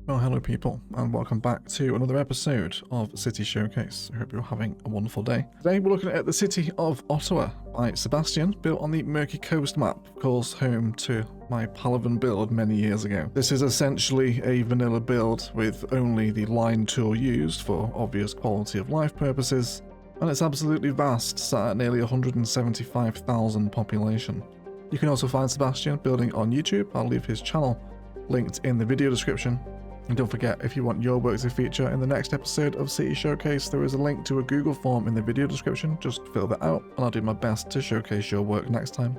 Well, hello people, and welcome back to another episode of City Showcase. I hope you're having a wonderful day. Today we're looking at the city of Ottawa by Sebastian, built on the Murky Coast map, of course home to my Palavan build many years ago. This is essentially a vanilla build with only the line tool used for obvious quality of life purposes, and it's absolutely vast, sat at nearly 175,000 population. You can also find Sebastian building on YouTube. I'll leave his channel linked in the video description. And don't forget, if you want your work to feature in the next episode of City Showcase, there is a link to a Google form in the video description. Just fill that out and I'll do my best to showcase your work next time.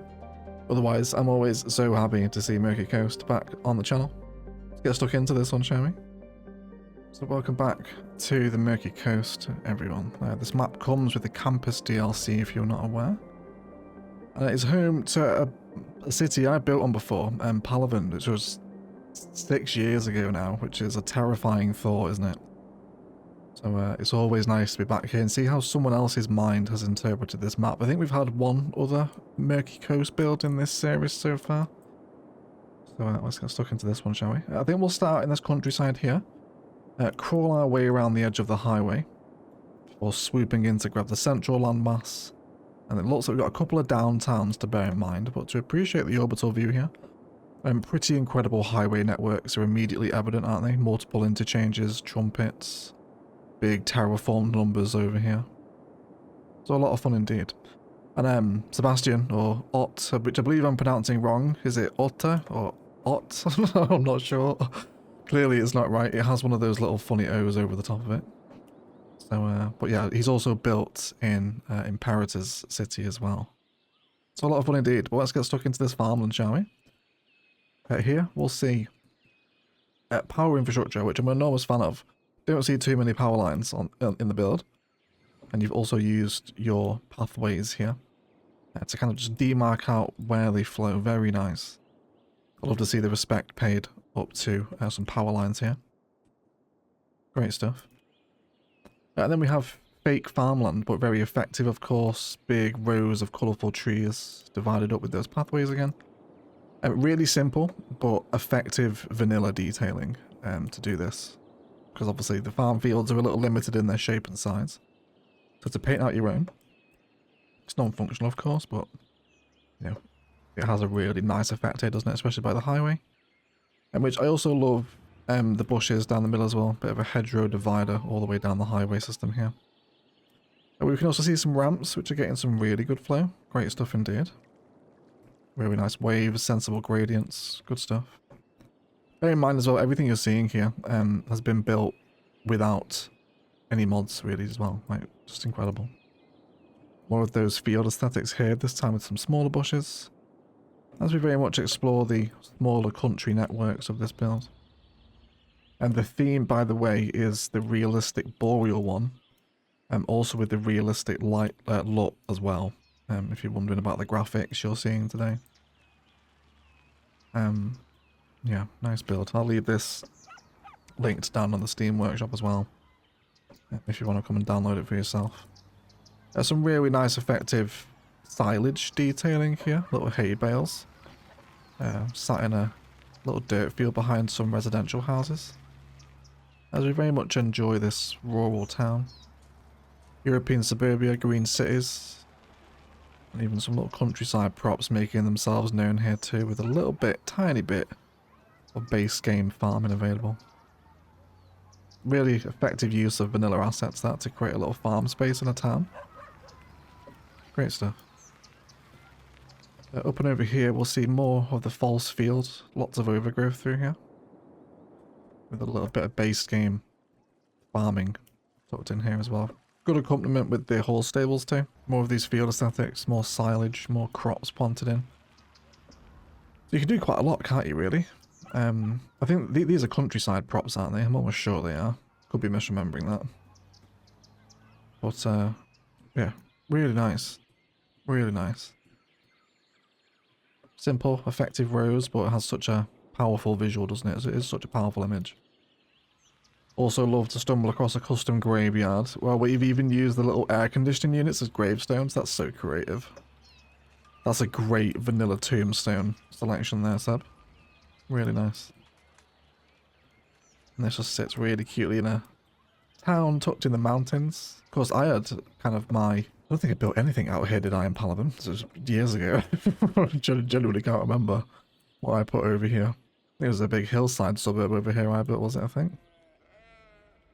Otherwise, I'm always so happy to see Murky Coast back on the channel. Let's get stuck into this one, shall we? So welcome back to the Murky Coast, everyone. This map comes with the Campus DLC, if you're not aware. And it is home to a city I built on before, Palavan, which was 6 years ago now, which is a terrifying thought, isn't it? So it's always nice to be back here and see how someone else's mind has interpreted this map. I think we've had one other Murky Coast build in this series so far. So let's get stuck into this one, shall we? I think we'll start in this countryside here. Crawl our way around the edge of the highway before swooping in to grab the central landmass. And it looks like we've got a couple of downtowns to bear in mind, but to appreciate the orbital view here, pretty incredible highway networks are immediately evident, aren't they? Multiple interchanges, trumpets, big terraformed numbers over here. So a lot of fun indeed. And Sebastian, or Ott, which I believe I'm pronouncing wrong. Is it Otta or Ott? I'm not sure. Clearly it's not right. It has one of those little funny O's over the top of it. So, but yeah, he's also built in Imperator's city as well. So a lot of fun indeed. But let's get stuck into this farmland, shall we? Here we'll see power infrastructure, which I'm an enormous fan of. Don't see too many power lines in the build, and you've also used your pathways here to kind of just demark out where they flow. Very nice. I love to see the respect paid up to some power lines here. Great stuff. And then we have fake farmland, but very effective, of course. Big rows of colourful trees divided up with those pathways again. Really simple, but effective vanilla detailing to do this. Because obviously the farm fields are a little limited in their shape and size. So to paint out your own. It's non-functional, of course, but you know, it has a really nice effect here, doesn't it? Especially by the highway. And which I also love the bushes down the middle as well. Bit of a hedgerow divider all the way down the highway system here. And we can also see some ramps, which are getting some really good flow. Great stuff indeed. Really nice waves, sensible gradients, good stuff. Bear in mind as well, everything you're seeing here has been built without any mods really as well. Like, just incredible. More of those field aesthetics here, this time with some smaller bushes. As we very much explore the smaller country networks of this build. And the theme, by the way, is the realistic boreal one. Also with the realistic light look as well. If you're wondering about the graphics you're seeing today. Yeah, nice build. I'll leave this linked down on the Steam Workshop as well. If you want to come and download it for yourself. There's some really nice effective silage detailing here. Little hay bales. Sat in a little dirt field behind some residential houses. As we very much enjoy this rural town. European suburbia, green cities. And even some little countryside props making themselves known here too, with a little bit, tiny bit of base game farming available. Really effective use of vanilla assets that to create a little farm space in a town. Great stuff. Up and over here we'll see more of the false fields, lots of overgrowth through here. With a little bit of base game farming tucked in here as well. Good accompaniment with the horse stables too. More of these field aesthetics, more silage, more crops planted in. So you can do quite a lot, can't you, really? I think these are countryside props, aren't they? I'm almost sure they are. Could be misremembering that. But, yeah, really nice. Really nice. Simple, effective rows, but it has such a powerful visual, doesn't it? It is such a powerful image. Also love to stumble across a custom graveyard where we've even used the little air conditioning units as gravestones. That's so creative. That's a great vanilla tombstone selection there, Seb. Really nice. And this just sits really cutely in a town tucked in the mountains. Of course, I had kind of I don't think I built anything out here, did I, in Paladin? This was years ago. I genuinely can't remember what I put over here. It was a big hillside suburb over here I built, was it, I think?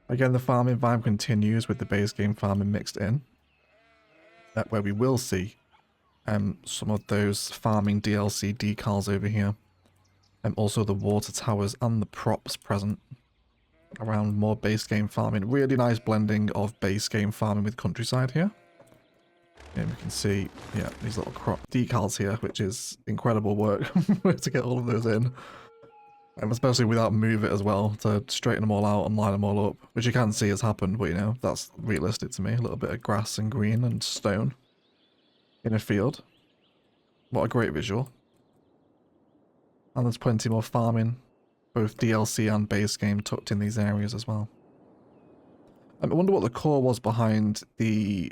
Again, the farming vibe continues with the base game farming mixed in. Where we will see some of those farming DLC decals over here. And also the water towers and the props present around more base game farming. Really nice blending of base game farming with countryside here. And we can see, yeah, these little crop decals here, which is incredible work to get all of those in. Especially without move it as well, to straighten them all out and line them all up. Which you can see has happened, but you know, that's realistic to me. A little bit of grass and green and stone in a field. What a great visual. And there's plenty more farming, both DLC and base game tucked in these areas as well. I wonder what the core was behind the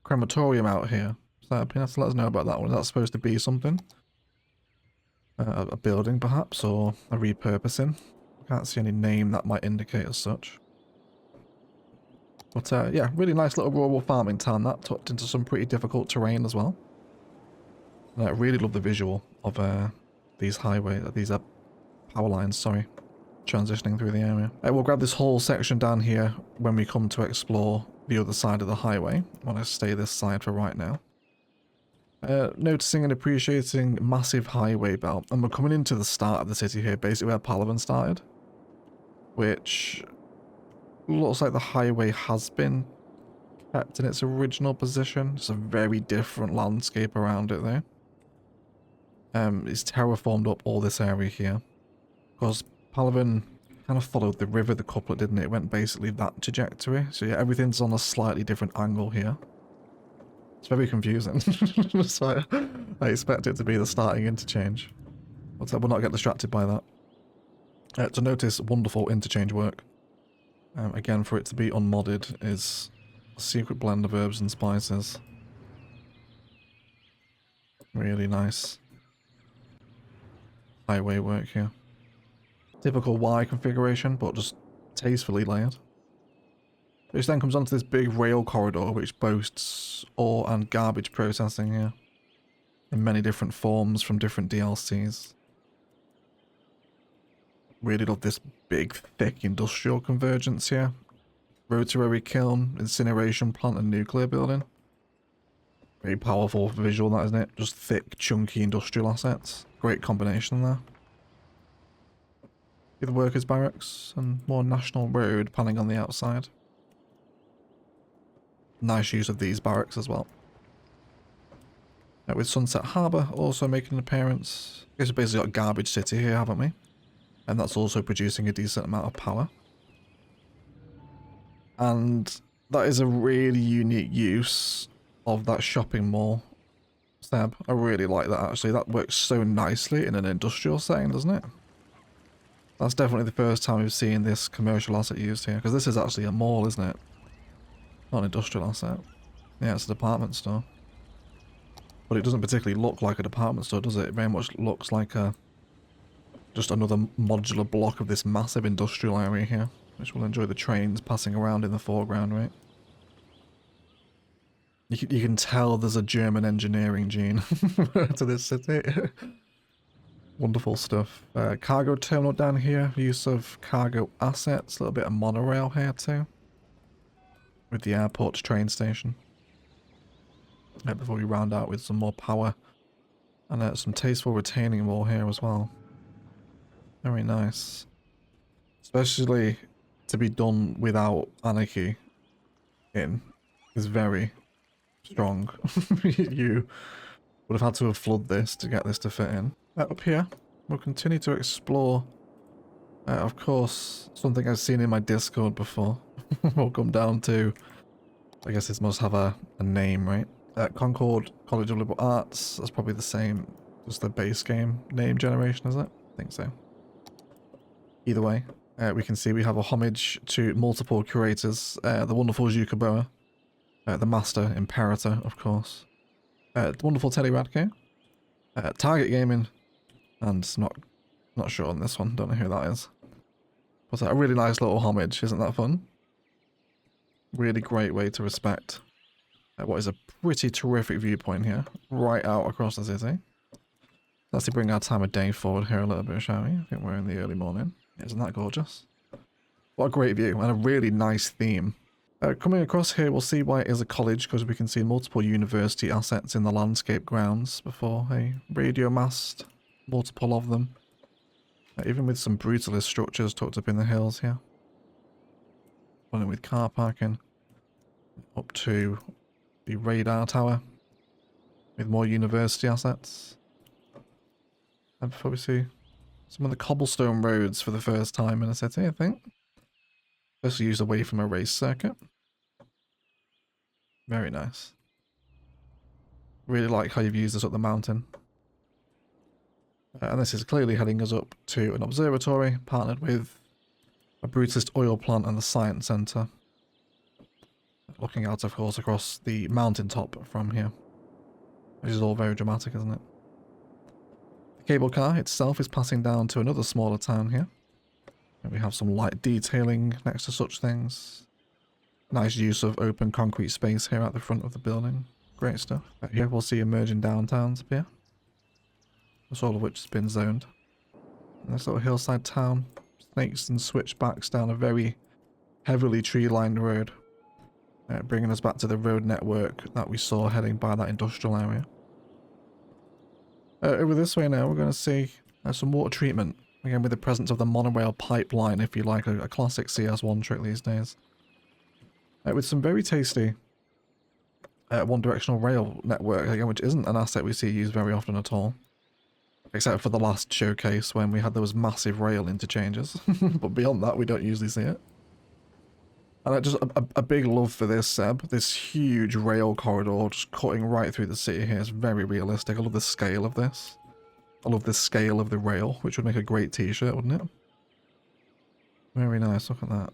crematorium out here. So you have to let us know about that one. Is that supposed to be something? A building perhaps, or a repurposing? I can't see any name that might indicate as such. But yeah, really nice little rural farming town that, tucked into some pretty difficult terrain as well. And I really love the visual of these power lines, sorry, transitioning through the area. We'll grab this whole section down here when we come to explore the other side of the highway. I want to stay this side for right now. Noticing and appreciating massive highway belt, and we're coming into the start of the city here, basically where Palaven started, which looks like the highway has been kept in its original position. It's a very different landscape around it though. It's terraformed up all this area here, because Palaven kind of followed the river, the couplet, didn't it? It went basically that trajectory, so yeah, everything's on a slightly different angle here. It's very confusing. So I expect it to be the starting interchange. But I will not get distracted by that. To notice wonderful interchange work. Again, for it to be unmodded is a secret blend of herbs and spices. Really nice highway work here. Typical Y configuration, but just tastefully layered. Which then comes onto this big rail corridor which boasts ore and garbage processing here. In many different forms from different DLCs. Really love this big, thick industrial convergence here. Rotary kiln, incineration plant and nuclear building. Very powerful visual that, isn't it? Just thick, chunky industrial assets. Great combination there. The workers' barracks and more national road panning on the outside. Nice use of these barracks as well. With Sunset Harbour also making an appearance. I guess we've basically got a garbage city here, haven't we? And that's also producing a decent amount of power. And that is a really unique use of that shopping mall, Seb. I really like that actually. That works so nicely in an industrial setting, doesn't it? That's definitely the first time we've seen this commercial asset used here. Because this is actually a mall, isn't it? Not an industrial asset. Yeah, it's a department store. But it doesn't particularly look like a department store, does it? It very much looks like just another modular block of this massive industrial area here. Which will enjoy the trains passing around in the foreground, right? You can tell there's a German engineering gene to this city. Wonderful stuff. Cargo terminal down here. Use of cargo assets. A little bit of monorail here too. With the airport's train station. Before we round out with some more power. And some tasteful retaining wall here as well. Very nice. Especially to be done without anarchy in is very strong. You would have had to have flooded this to get this to fit in. Up here, we'll continue to explore. Of course, something I've seen in my Discord before. We'll come down to, I guess this must have a name, right? Concord College of Liberal Arts. That's probably the same as the base game name generation, is it? I think so. Either way, we can see we have a homage to multiple curators. The wonderful Zukaboa, the Master Imperator, of course. The wonderful Teddy Radke, Target Gaming, and not sure on this one. Don't know who that is. Was that a really nice little homage? Isn't that fun? Really great way to respect what is a pretty terrific viewpoint here, right out across the city. Let's bring our time of day forward here a little bit, shall we? I think we're in the early morning. Isn't that gorgeous? What a great view, and a really nice theme. Coming across here, we'll see why it is a college, because we can see multiple university assets in the landscape grounds before a radio mast, multiple of them. Even with some brutalist structures tucked up in the hills here. Running with car parking. Up to the radar tower with more university assets. And before we see some of the cobblestone roads for the first time in a city, I think. First used away from a race circuit. Very nice. Really like how you've used this up the mountain. And this is clearly heading us up to an observatory partnered with a brutalist oil plant and the science centre. Looking out, of course, across the mountaintop from here. Which is all very dramatic, isn't it? The cable car itself is passing down to another smaller town here. And we have some light detailing next to such things. Nice use of open concrete space here at the front of the building. Great stuff. Here we'll see emerging downtowns appear. That's all of which has been zoned. This little hillside town snakes and switchbacks down a very heavily tree-lined road. Bringing us back to the road network that we saw heading by that industrial area. Over this way now, we're going to see some water treatment. Again, with the presence of the monorail pipeline, if you like, a classic CS1 trick these days. With some very tasty one-directional rail network, again, which isn't an asset we see used very often at all. Except for the last showcase when we had those massive rail interchanges. But beyond that, we don't usually see it. And just a big love for this, Seb. This huge rail corridor just cutting right through the city here. It's very realistic. I love the scale of this. I love the scale of the rail, which would make a great t-shirt, wouldn't it? Very nice, look at that.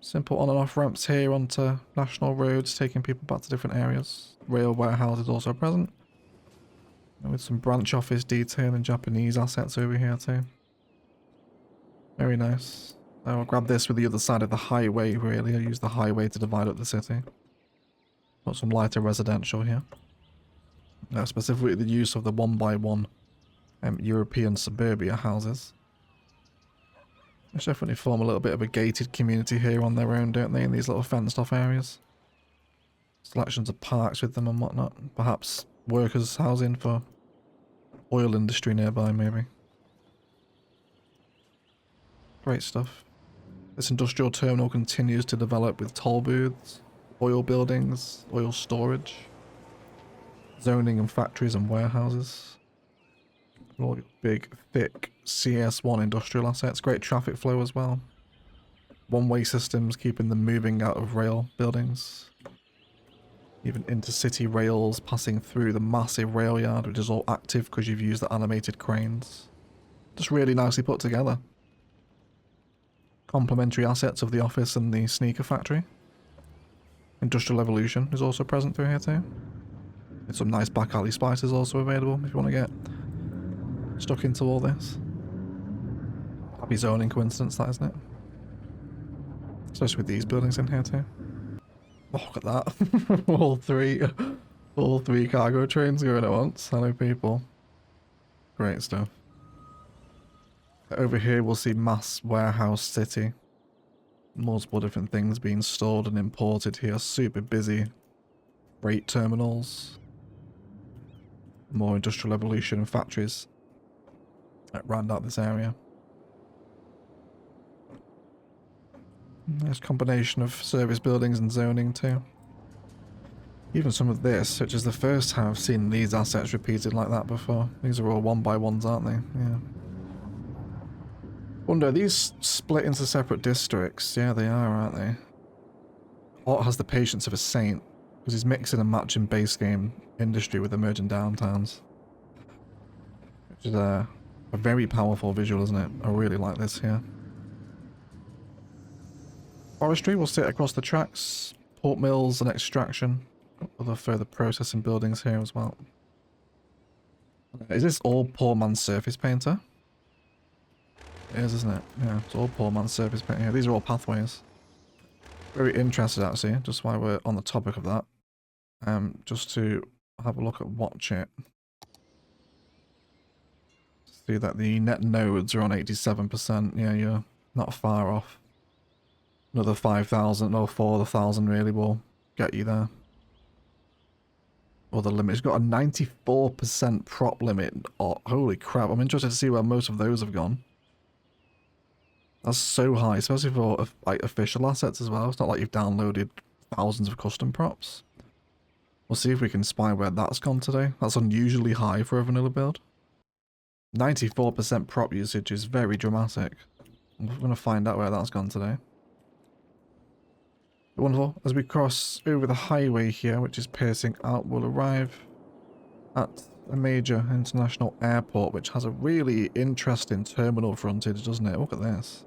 Simple on and off ramps here onto national roads, taking people back to different areas. Rail warehouses also present. And with some branch office detail and Japanese assets over here too. Very nice. I'll grab this with the other side of the highway, really. I'll use the highway to divide up the city. Got some lighter residential here. Specifically the use of the 1x1 European suburbia houses. They definitely form a little bit of a gated community here on their own, don't they, in these little fenced off areas. Selections of parks with them and whatnot. Perhaps workers' housing for oil industry nearby, maybe. Great stuff. This industrial terminal continues to develop with toll booths, oil buildings, oil storage, zoning and factories and warehouses. All big, thick CS1 industrial assets. Great traffic flow as well. One-way systems keeping them moving out of rail buildings. Even intercity rails passing through the massive rail yard, which is all active because you've used the animated cranes. Just really nicely put together. Complementary assets of the office and the sneaker factory. Industrial Evolution is also present through here too. And some nice back alley spices also available if you want to get stuck into all this. Happy zoning coincidence, that, isn't it? Especially with these buildings in here too. Oh, look at that. all three cargo trains going at once. Hello, people. Great stuff. Over here we'll see mass warehouse city. Multiple different things being stored and imported here. Super busy. Freight terminals. More industrial evolution and factories that round out this area. Nice combination of service buildings and zoning too. Even some of this, which is the first time I've seen these assets repeated like that before. These are all 1x1s, aren't they? Yeah. Wonder, are these split into separate districts? Yeah, they are, aren't they? Art has the patience of a saint, because he's mixing and matching base game industry with emerging downtowns. Which is a very powerful visual, isn't it? I really like this here. Forestry will sit across the tracks, port mills and extraction, other further processing buildings here as well. Is this all poor man's surface painter? It is, isn't it? Yeah, it's all poor man's surface paint here. These are all pathways. Very interested, actually, just while we're on the topic of that. Just to have a look at watch it. See that the net nodes are on 87%. Yeah, you're not far off. Another 5,000 or 4,000 really will get you there. Or the limit. It's got a 94% prop limit. Oh, holy crap. I'm interested to see where most of those have gone. That's so high, especially for like official assets as well. It's not like you've downloaded thousands of custom props. We'll see if we can spy where that's gone today. That's unusually high for a vanilla build. 94% prop usage is very dramatic. I'm going to find out where that's gone today. Wonderful. As we cross over the highway here, which is piercing out, we'll arrive at a major international airport, which has a really interesting terminal frontage, doesn't it? Look at this.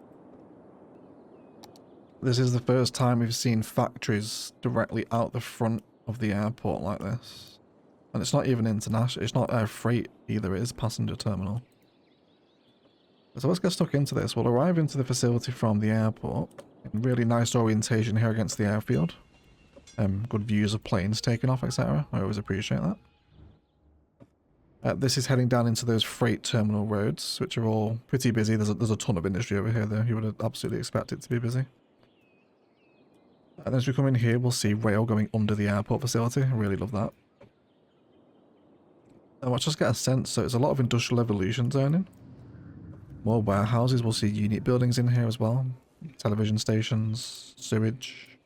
This is the first time we've seen factories directly out the front of the airport like this. And it's not even international, it's not air freight either, it is passenger terminal. So let's get stuck into this. We'll arrive into the facility from the airport. Really nice orientation here against the airfield. Good views of planes taking off, etc. I always appreciate that. This is heading down into those freight terminal roads, which are all pretty busy. There's a ton of industry over here, though. You would absolutely expect it to be busy. And as we come in here, we'll see rail going under the airport facility. I really love that. And let's just get a sense. So it's a lot of industrial evolution zoning. More warehouses. We'll see unit buildings in here as well. Television stations, sewage.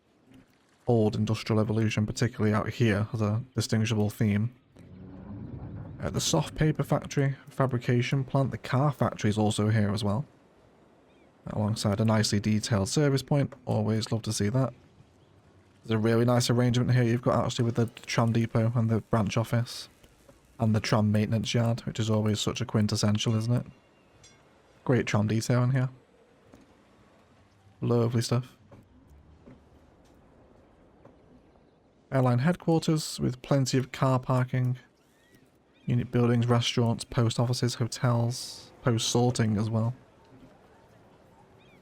Old industrial evolution, particularly out here, has a distinguishable theme. The soft paper factory, fabrication plant, the car factory is also here as well. Alongside a nicely detailed service point. Always love to see that. There's a really nice arrangement here you've got actually with the tram depot and the branch office. And the tram maintenance yard, which is always such a quintessential, isn't it? Great tram detail in here. Lovely stuff. Airline headquarters with plenty of car parking. Unit buildings, restaurants, post offices, hotels, post sorting as well.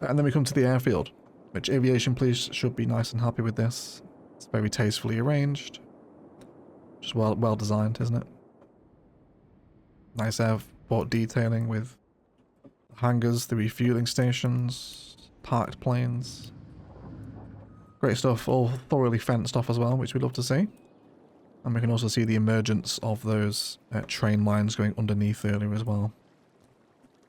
And then we come to the airfield, which aviation police should be nice and happy with this. It's very tastefully arranged. Just well designed, isn't it? Nice airport detailing with hangars, the refueling stations, parked planes. Great stuff, all thoroughly fenced off as well, which we love to see. And we can also see the emergence of those train lines going underneath earlier as well.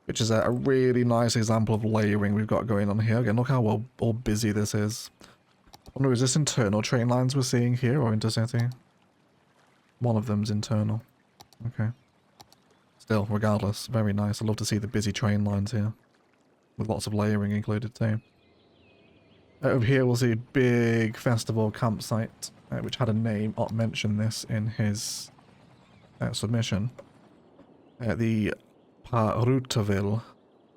Which is a really nice example of layering we've got going on here. Again, look how all busy this is. I wonder, is this internal train lines we're seeing here or intercity? One of them's internal. Okay. Still, regardless, very nice. I love to see the busy train lines here. With lots of layering included too. Over here we'll see a big festival campsite, which had a name. Ott mentioned this in his submission. The Parutaville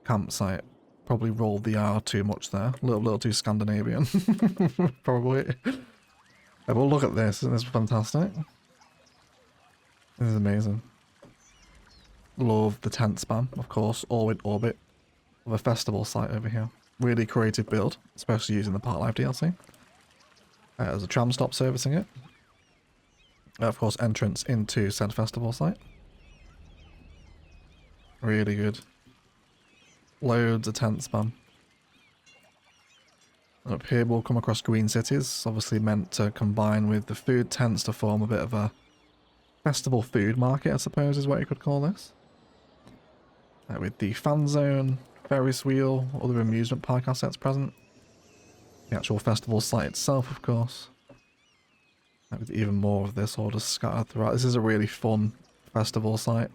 campsite. Probably rolled the R too much there. A little too Scandinavian. Probably. We'll look at this. Isn't this fantastic? This is amazing. Love the tent span, of course, all in orbit of a festival site over here. Really creative build, especially using the Part Life DLC. There's a tram stop servicing it. Of course, entrance into said festival site. Really good. Loads of tent span. And up here we'll come across green cities, obviously meant to combine with the food tents to form a bit of a festival food market, I suppose is what you could call this. With the fan zone, Ferris wheel, other amusement park assets present. The actual festival site itself, of course. With even more of this all just scattered throughout. This is a really fun festival site.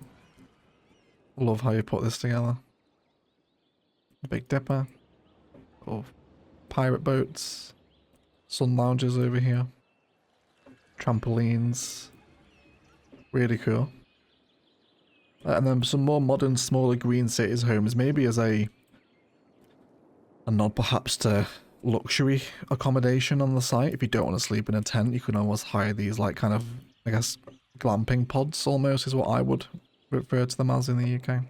Love how you put this together. Big Dipper. Oh, pirate boats. Sun lounges over here. Trampolines. Really cool. And then some more modern, smaller green cities homes, maybe as a nod perhaps to luxury accommodation on the site. If you don't want to sleep in a tent, you can always hire these like kind of, I guess, glamping pods almost is what I would refer to them as in the UK.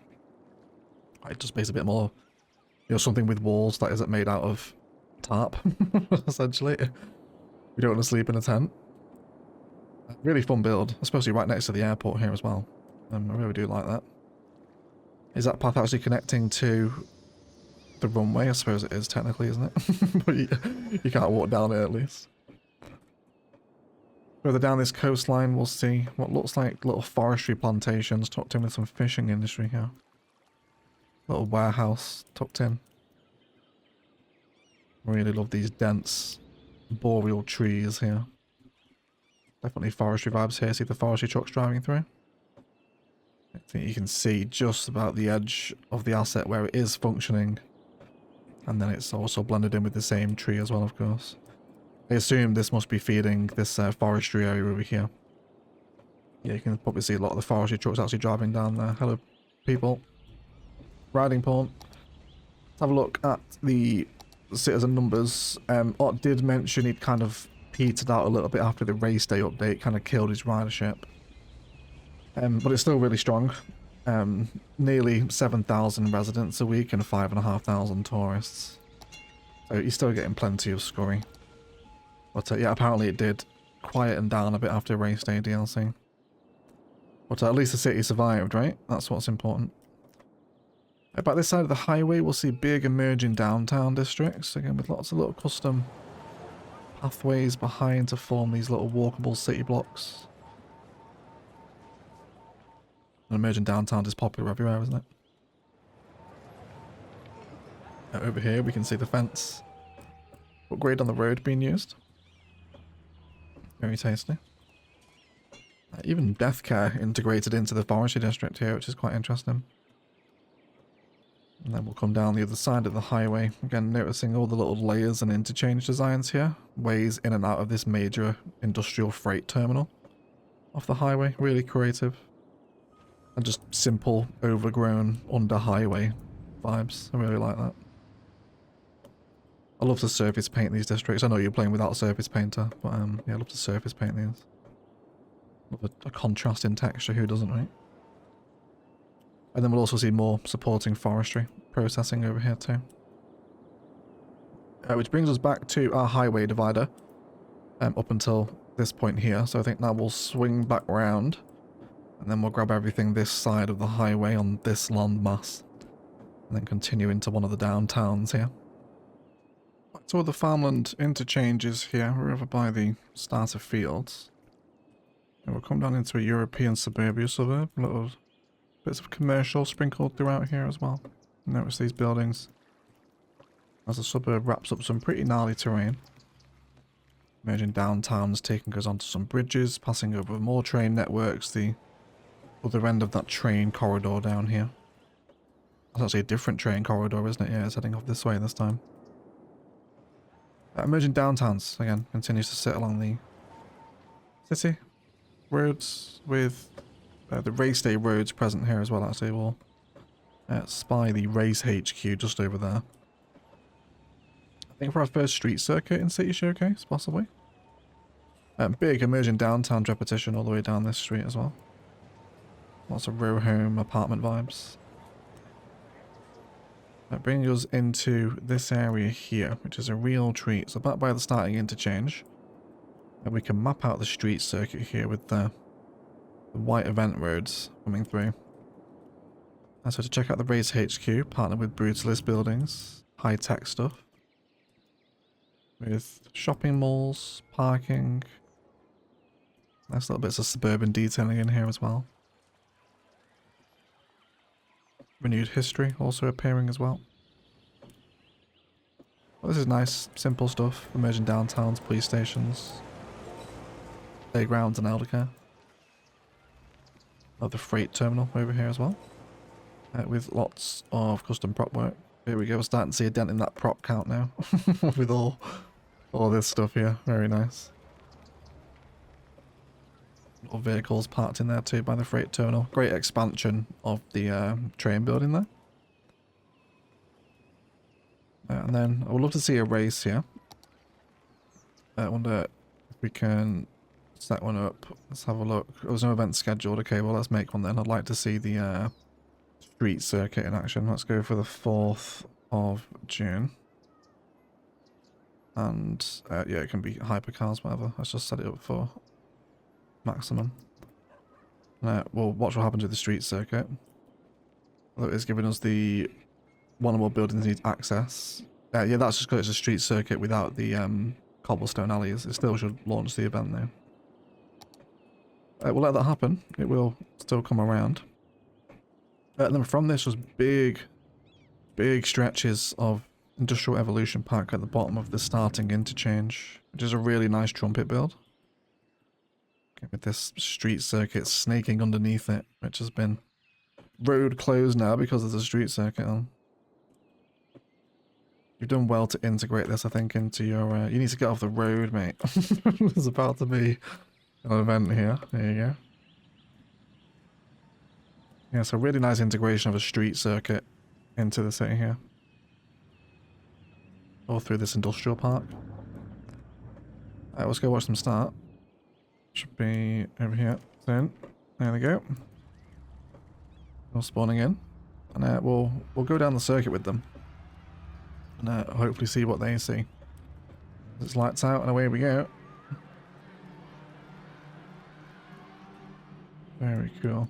It just makes a bit more something with walls that isn't made out of tarp, essentially. We don't want to sleep in a tent. Really fun build, especially right next to the airport here as well. I really do like that. Is that path actually connecting to the runway? I suppose it is technically, isn't it? But you can't walk down it at least. Further down this coastline, we'll see what looks like little forestry plantations tucked in with some fishing industry here. Little warehouse tucked in. Really love these dense boreal trees here. Definitely forestry vibes here. See the forestry trucks driving through? I think you can see just about the edge of the asset where it is functioning. And then it's also blended in with the same tree as well, of course. I assume this must be feeding this forestry area over here. Yeah, you can probably see a lot of the forestry trucks actually driving down there. Hello, people. Riding pawn. Let's have a look at the citizen numbers. Ott did mention he'd kind of petered out a little bit after the race day update, kind of killed his ridership. But it's still really strong. Nearly 7,000 residents a week and 5,500 tourists. So you're still getting plenty of scurry. But yeah, apparently it did quieten down a bit after race day DLC. But at least the city survived, right? That's what's important. About this side of the highway, we'll see big emerging downtown districts, again with lots of little custom pathways behind to form these little walkable city blocks. And emerging downtown is popular everywhere, isn't it? Over here we can see the fence upgrade on the road being used. Very tasty. Even death care integrated into the forestry district here, which is quite interesting. And then we'll come down the other side of the highway. Again, noticing all the little layers and interchange designs here. Ways in and out of this major industrial freight terminal off the highway. Really creative. And just simple, overgrown, under highway vibes. I really like that. I love to surface paint these districts. I know you're playing without a surface painter, but yeah, I love to surface paint these. Love a contrast in texture, who doesn't, right? And then we'll also see more supporting forestry processing over here too. Which brings us back to our highway divider up until this point here. So I think now we'll swing back round and then we'll grab everything this side of the highway on this landmass and then continue into one of the downtowns here. So the farmland interchanges here. We're over by the starter fields. And we'll come down into a European suburbia suburb. Little bits of commercial sprinkled throughout here as well. Notice these buildings as the suburb wraps up some pretty gnarly terrain. Emerging downtowns taking us onto some bridges, passing over more train networks, the other end of that train corridor down here. That's actually a different train corridor, isn't it? Yeah, it's heading off this way this time. Emerging downtowns, again, continues to sit along the city roads with the race day roads present here as well, actually. We'll spy the race HQ just over there. I think for our first street circuit in City Showcase, possibly. Big emerging downtown repetition all the way down this street as well. Lots of row home apartment vibes. Bringing us into this area here, which is a real treat. So back by the starting interchange, and we can map out the street circuit here with the white event roads coming through. And so to check out the race HQ, partnered with Brutalist Buildings, high-tech stuff. With shopping malls, parking. Nice little bits of suburban detailing in here as well. Renewed history also appearing as well. Well, this is nice, simple stuff. Emerging downtowns, police stations, playgrounds and eldercare. The freight terminal over here as well. With lots of custom prop work. Here we go, we're starting to see a dent in that prop count now. With all this stuff here. Very nice. Little vehicles parked in there too by the freight terminal. Great expansion of the train building there. And then I would love to see a race here. I wonder if we can set one up. Let's have a look. There was no event scheduled. Okay, well let's make one then. I'd like to see the street circuit in action. Let's go for the 4th of June. And yeah, it can be hypercars, whatever. Let's just set it up for maximum. We'll watch what happens with the street circuit. Although it's giving us the one or more buildings need access. Yeah, that's just because it's a street circuit without the cobblestone alleys. It still should launch the event though. We'll let that happen. It will still come around. And then from this was big stretches of Industrial Evolution Pack at the bottom of the starting interchange, which is a really nice trumpet build. Okay, with this street circuit snaking underneath it, which has been road closed now because there's a street circuit on. You've done well to integrate this, I think, into your... you need to get off the road, mate. There's about to be an event here. There you go. Yeah, so really nice integration of a street circuit into the city here. All through this industrial park. Alright, let's go watch them start. Should be over here soon. There they go. All spawning in. And we'll go down the circuit with them. And hopefully see what they see. It's lights out and away we go. Very cool.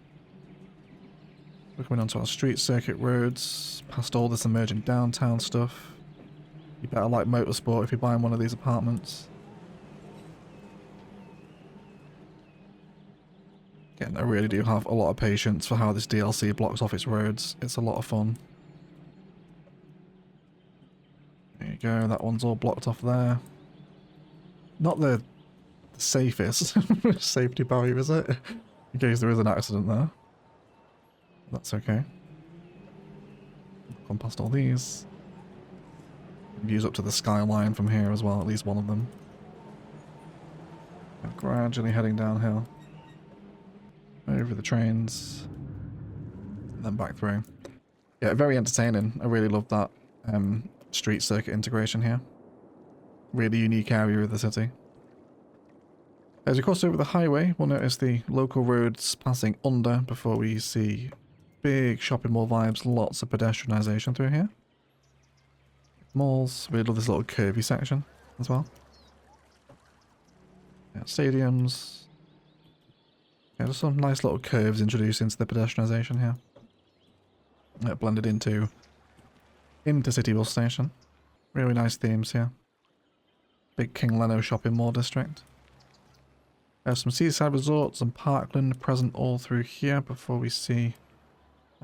We're coming onto our street circuit roads, past all this emerging downtown stuff. You better like motorsport if you're buying one of these apartments. Again, I really do have a lot of patience for how this DLC blocks off its roads. It's a lot of fun. There you go, that one's all blocked off there. Not the safest safety barrier, is it? In case there is an accident there. That's okay. Come past all these. Views up to the Skyline from here as well, at least one of them. And gradually heading downhill. Over the trains. And then back through. Yeah, very entertaining. I really love that street circuit integration here. Really unique area of the city. As we cross over the highway, we'll notice the local roads passing under before we see big shopping mall vibes, lots of pedestrianisation through here. Malls, really love this little curvy section as well. Yeah, stadiums. Yeah, just some nice little curves introduced into the pedestrianisation here. Blended into City Bus Station. Really nice themes here. Big King Leno shopping mall district. There's some seaside resorts and parkland present all through here before we see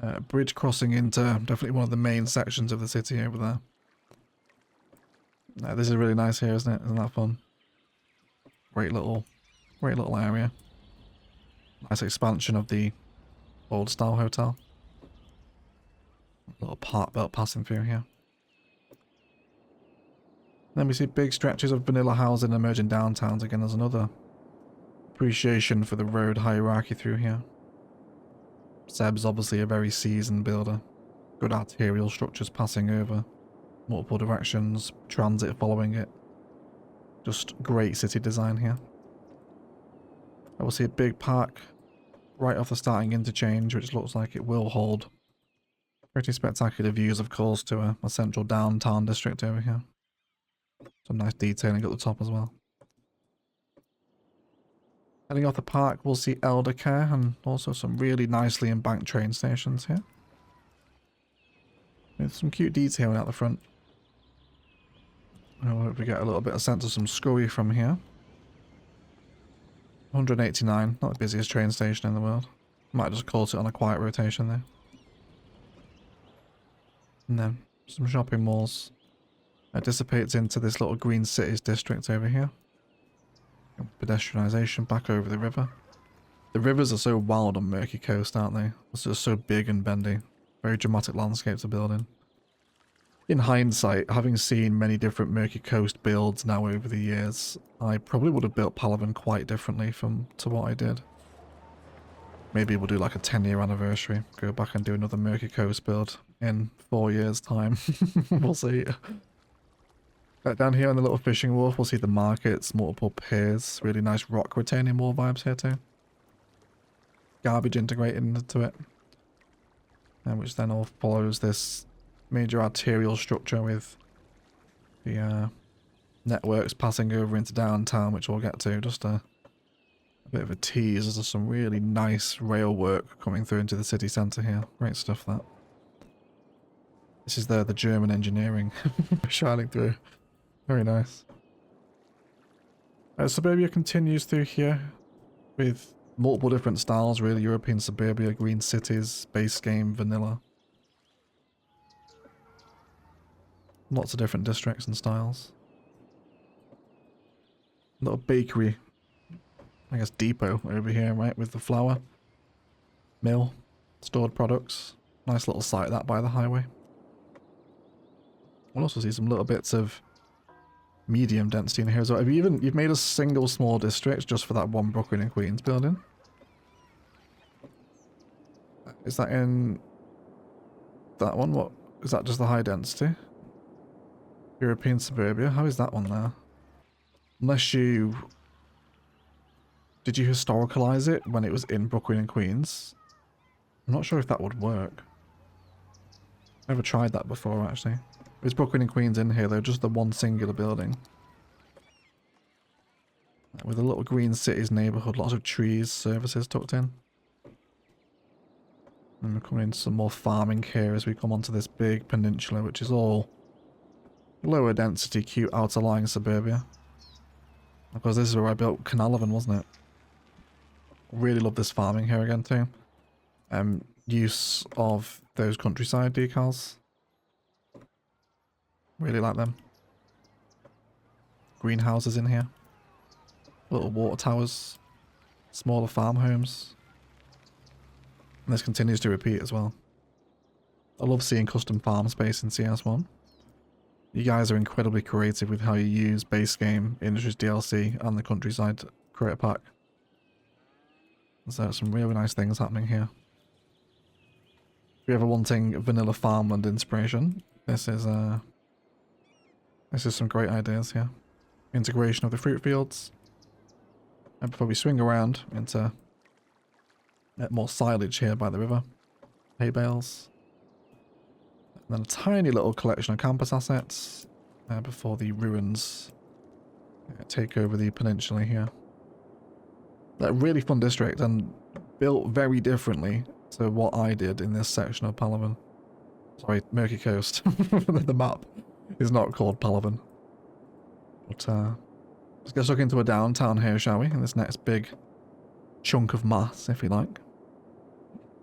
a bridge crossing into definitely one of the main sections of the city over there. This is really nice here, isn't it? Isn't that fun? Great little area. Nice expansion of the old style hotel. Little park belt passing through here. Then we see big stretches of vanilla housing emerging downtowns. Again, there's another appreciation for the road hierarchy through here. Seb's obviously a very seasoned builder. Good arterial structures passing over. Multiple directions, transit following it. Just great city design here. I will see a big park right off the starting interchange, which looks like it will hold pretty spectacular views, of course, to a central downtown district over here. Some nice detailing at the top as well. Heading off the park, we'll see elder care and also some really nicely embanked train stations here. With some cute detailing out the front. I hope we get a little bit of sense of some scurry from here. 189, not the busiest train station in the world. Might just call it on a quiet rotation there. And then some shopping malls. It dissipates into this little green cities district over here. Pedestrianisation back over the river. The rivers are so wild on Murky Coast, aren't they? It's just so big and bendy. Very dramatic landscapes to build in. In hindsight, having seen many different Murky Coast builds now over the years, I probably would have built Palaven quite differently to what I did. Maybe we'll do like a 10-year anniversary. Go back and do another Murky Coast build in 4 years' time. We'll see. Down here on the little fishing wharf, we'll see the markets, multiple piers, really nice rock retaining wall vibes here too. Garbage integrated into it. And which then all follows this major arterial structure with the networks passing over into downtown, which we'll get to. Just a bit of a tease. There's some really nice rail work coming through into the city centre here. Great stuff, that. This is the German engineering shining through. Very nice. Suburbia continues through here with multiple different styles, really. European suburbia, green cities, base game, vanilla. Lots of different districts and styles. Little bakery, I guess depot over here, right, with the flour mill, stored products. Nice little site that by the highway. We'll also see some little bits of medium density in here as well. You've made a single small district just for that one Brooklyn and Queens building. Is that in that one? What is that? Just the high density European suburbia? How is that one there? Unless you... Did you historicalize it when it was in Brooklyn and Queens? I'm not sure if that would work. Never tried that before, actually. There's Brooklyn and Queens in here, though, just the one singular building. With a little green cities neighbourhood, lots of trees, services tucked in. And we're coming into some more farming here as we come onto this big peninsula, which is all lower density, cute outer lying suburbia. Of course, this is where I built Canalavan, wasn't it? Really love this farming here again too. Use of those countryside decals. Really like them. Greenhouses in here. Little water towers. Smaller farm homes. And this continues to repeat as well. I love seeing custom farm space in CS1. You guys are incredibly creative with how you use base game, Industries DLC, and the countryside creator pack. So some really nice things happening here. If you're ever wanting vanilla farmland inspiration, this is some great ideas here. Integration of the fruit fields. And before we swing around into more silage here by the river. Hay bales. And then a tiny little collection of campus assets before the ruins take over the peninsula here. A really fun district and built very differently to what I did in this section of Palawan. Sorry, Murky Coast. The map is not called Palawan. But let's get stuck into a downtown here, shall we? In this next big chunk of mass, if you like.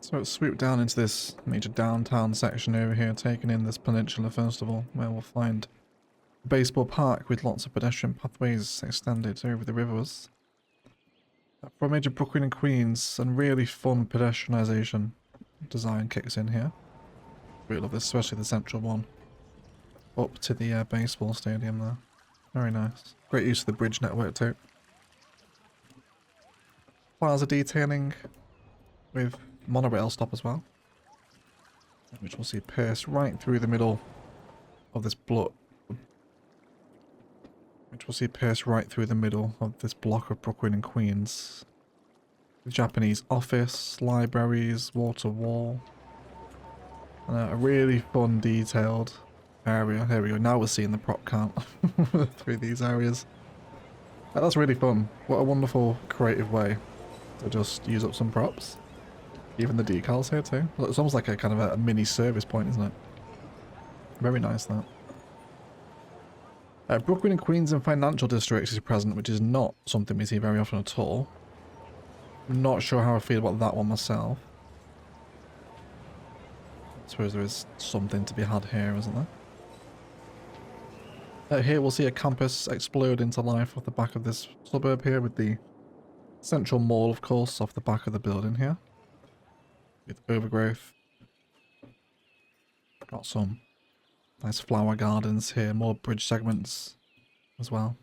So let's swoop down into this major downtown section over here, taking in this peninsula first of all, where we'll find a baseball park with lots of pedestrian pathways extended over the rivers. For a major Brooklyn and Queens, and really fun pedestrianisation design kicks in here. Really love this, especially the central one. Up to the baseball stadium there. Very nice. Great use of the bridge network too. Plaza detailing with monorail stop as well, which we'll see pierce right through the middle of this block. Block of Brooklyn and Queens. The Japanese office, libraries, water wall, and a really fun, detailed area. Here we go. Now we're seeing the prop count through these areas. That's really fun. What a wonderful, creative way to just use up some props. Even the decals here too. It's almost like a kind of a mini service point, isn't it? Very nice, that. Brooklyn and Queens and financial districts is present, which is not something we see very often at all. I'm not sure how I feel about that one myself. I suppose there is something to be had here, isn't there? Here we'll see a campus explode into life off the back of this suburb here, with the central mall, of course, off the back of the building here. With overgrowth. Got some nice flower gardens here, more bridge segments as well.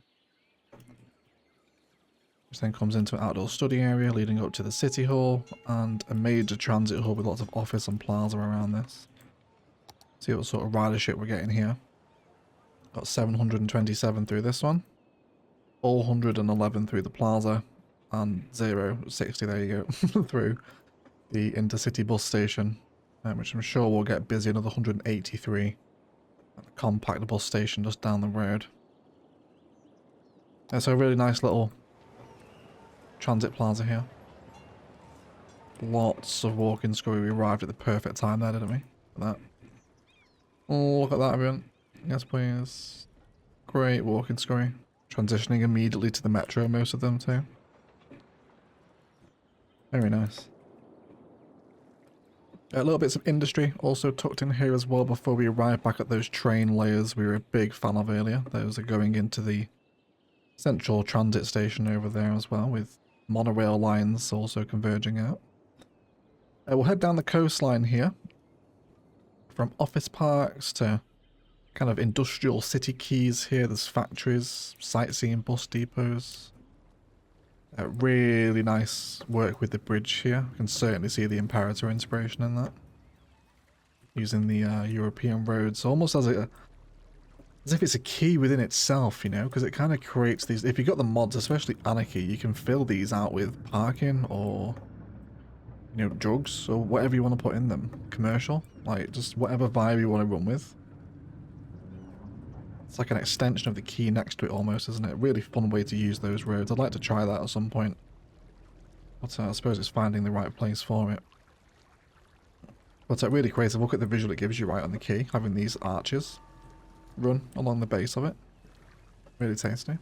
Which then comes into an outdoor study area leading up to the city hall and a major transit hub with lots of office and plaza around this. See what sort of ridership we're getting here. Got 727 through this one, 411 through the plaza, and 060, there you go, through the intercity bus station, which I'm sure will get busy, another 183 A compact bus station just down the road. It's a really nice little transit plaza here. Lots of walking scurry. We arrived at the perfect time there, didn't we? Look at that. Oh, look at that, everyone. Yes, please. Great walking scurry. Transitioning immediately to the metro, most of them too. Very nice. Little bits of industry also tucked in here as well before we arrive back at those train layers we were a big fan of earlier. Those are going into the central transit station over there as well, with monorail lines also converging out. We'll head down the coastline here. From office parks to kind of industrial city keys here. There's factories, sightseeing bus depots. Really nice work with the bridge here. You can certainly see the Imperator inspiration in that. Using the European roads almost as if it's a key within itself, you know, because it kind of creates these. If you got the mods, especially Anarchy, you can fill these out with parking or, you know, drugs or whatever you want to put in them. Commercial, like just whatever vibe you want to run with. It's like an extension of the key next to it almost, isn't it? Really fun way to use those roads. I'd like to try that at some point. But I suppose it's finding the right place for it. But really creative. Look at the visual it gives you right on the key. Having these arches run along the base of it. Really tasty.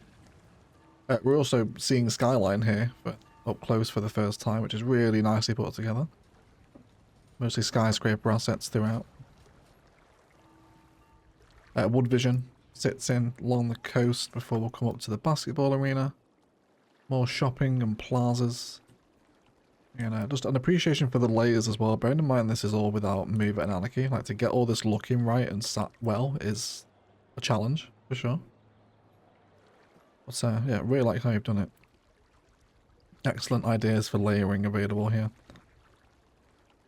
We're also seeing Skyline here up close for the first time, which is really nicely put together. Mostly skyscraper assets throughout. Wood Vision sits in along the coast before we'll come up to the basketball arena. More shopping and plazas. And just an appreciation for the layers as well. Bearing in mind this is all without Move and Anarchy. Like to get all this looking right and sat well is a challenge for sure. But yeah, really like how you've done it. Excellent ideas for layering available here.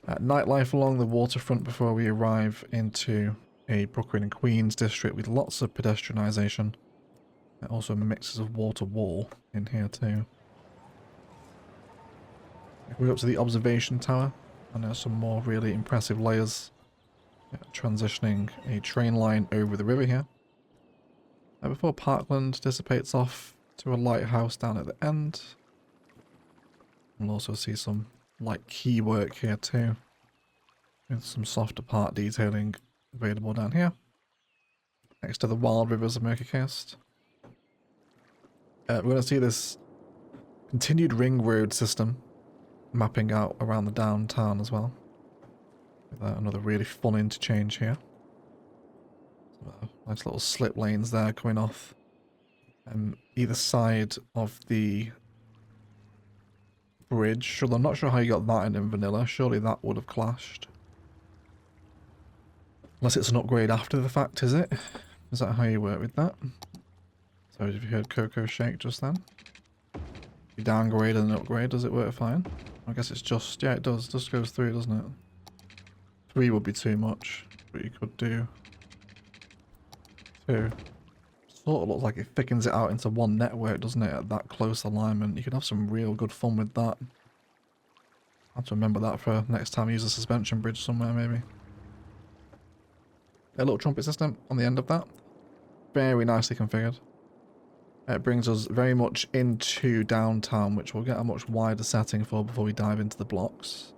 Nightlife along the waterfront before we arrive into a Brooklyn and Queens district with lots of pedestrianisation. Also mixes of wall in here too. We're up to the observation tower, and there's some more really impressive layers. Transitioning a train line over the river here. Before Parkland dissipates off to a lighthouse down at the end. We'll also see some light key work here too. With some softer part detailing available down here. Next to the wild rivers of Murky Coast. We're going to see this continued ring road system mapping out around the downtown as well. With another really fun interchange here. Nice little slip lanes there coming off either side of the bridge. I'm not sure how you got that in vanilla. Surely that would have clashed. Unless it's an upgrade after the fact, is it? Is that how you work with that? So if you heard Coco Shake just then. You downgrade and an upgrade, does it work fine? I guess it's just, yeah it does, just goes through, doesn't it? 3 would be too much, but you could do 2. Sort of looks like it thickens it out into one network, doesn't it, at that close alignment. You could have some real good fun with that. I have to remember that for next time I use a suspension bridge somewhere, maybe. A little trumpet system on the end of that. Very nicely configured. It brings us very much into downtown, which we'll get a much wider setting for before we dive into the blocks.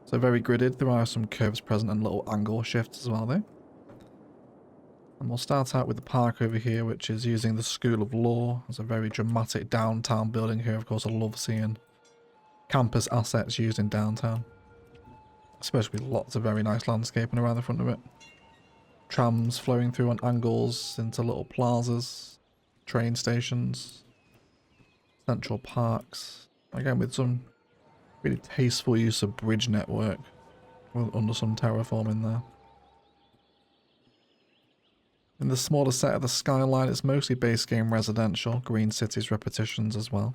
So very gridded. There are some curves present and little angle shifts as well though. And we'll start out with the park over here, which is using the School of Law. It's a very dramatic downtown building here. Of course, I love seeing campus assets used in downtown. Especially with lots of very nice landscaping around the front of it. Trams flowing through on angles into little plazas, train stations, central parks. Again, with some really tasteful use of bridge network under some terraforming there. In the smaller set of the Skyline, it's mostly base game residential, Green Cities repetitions as well.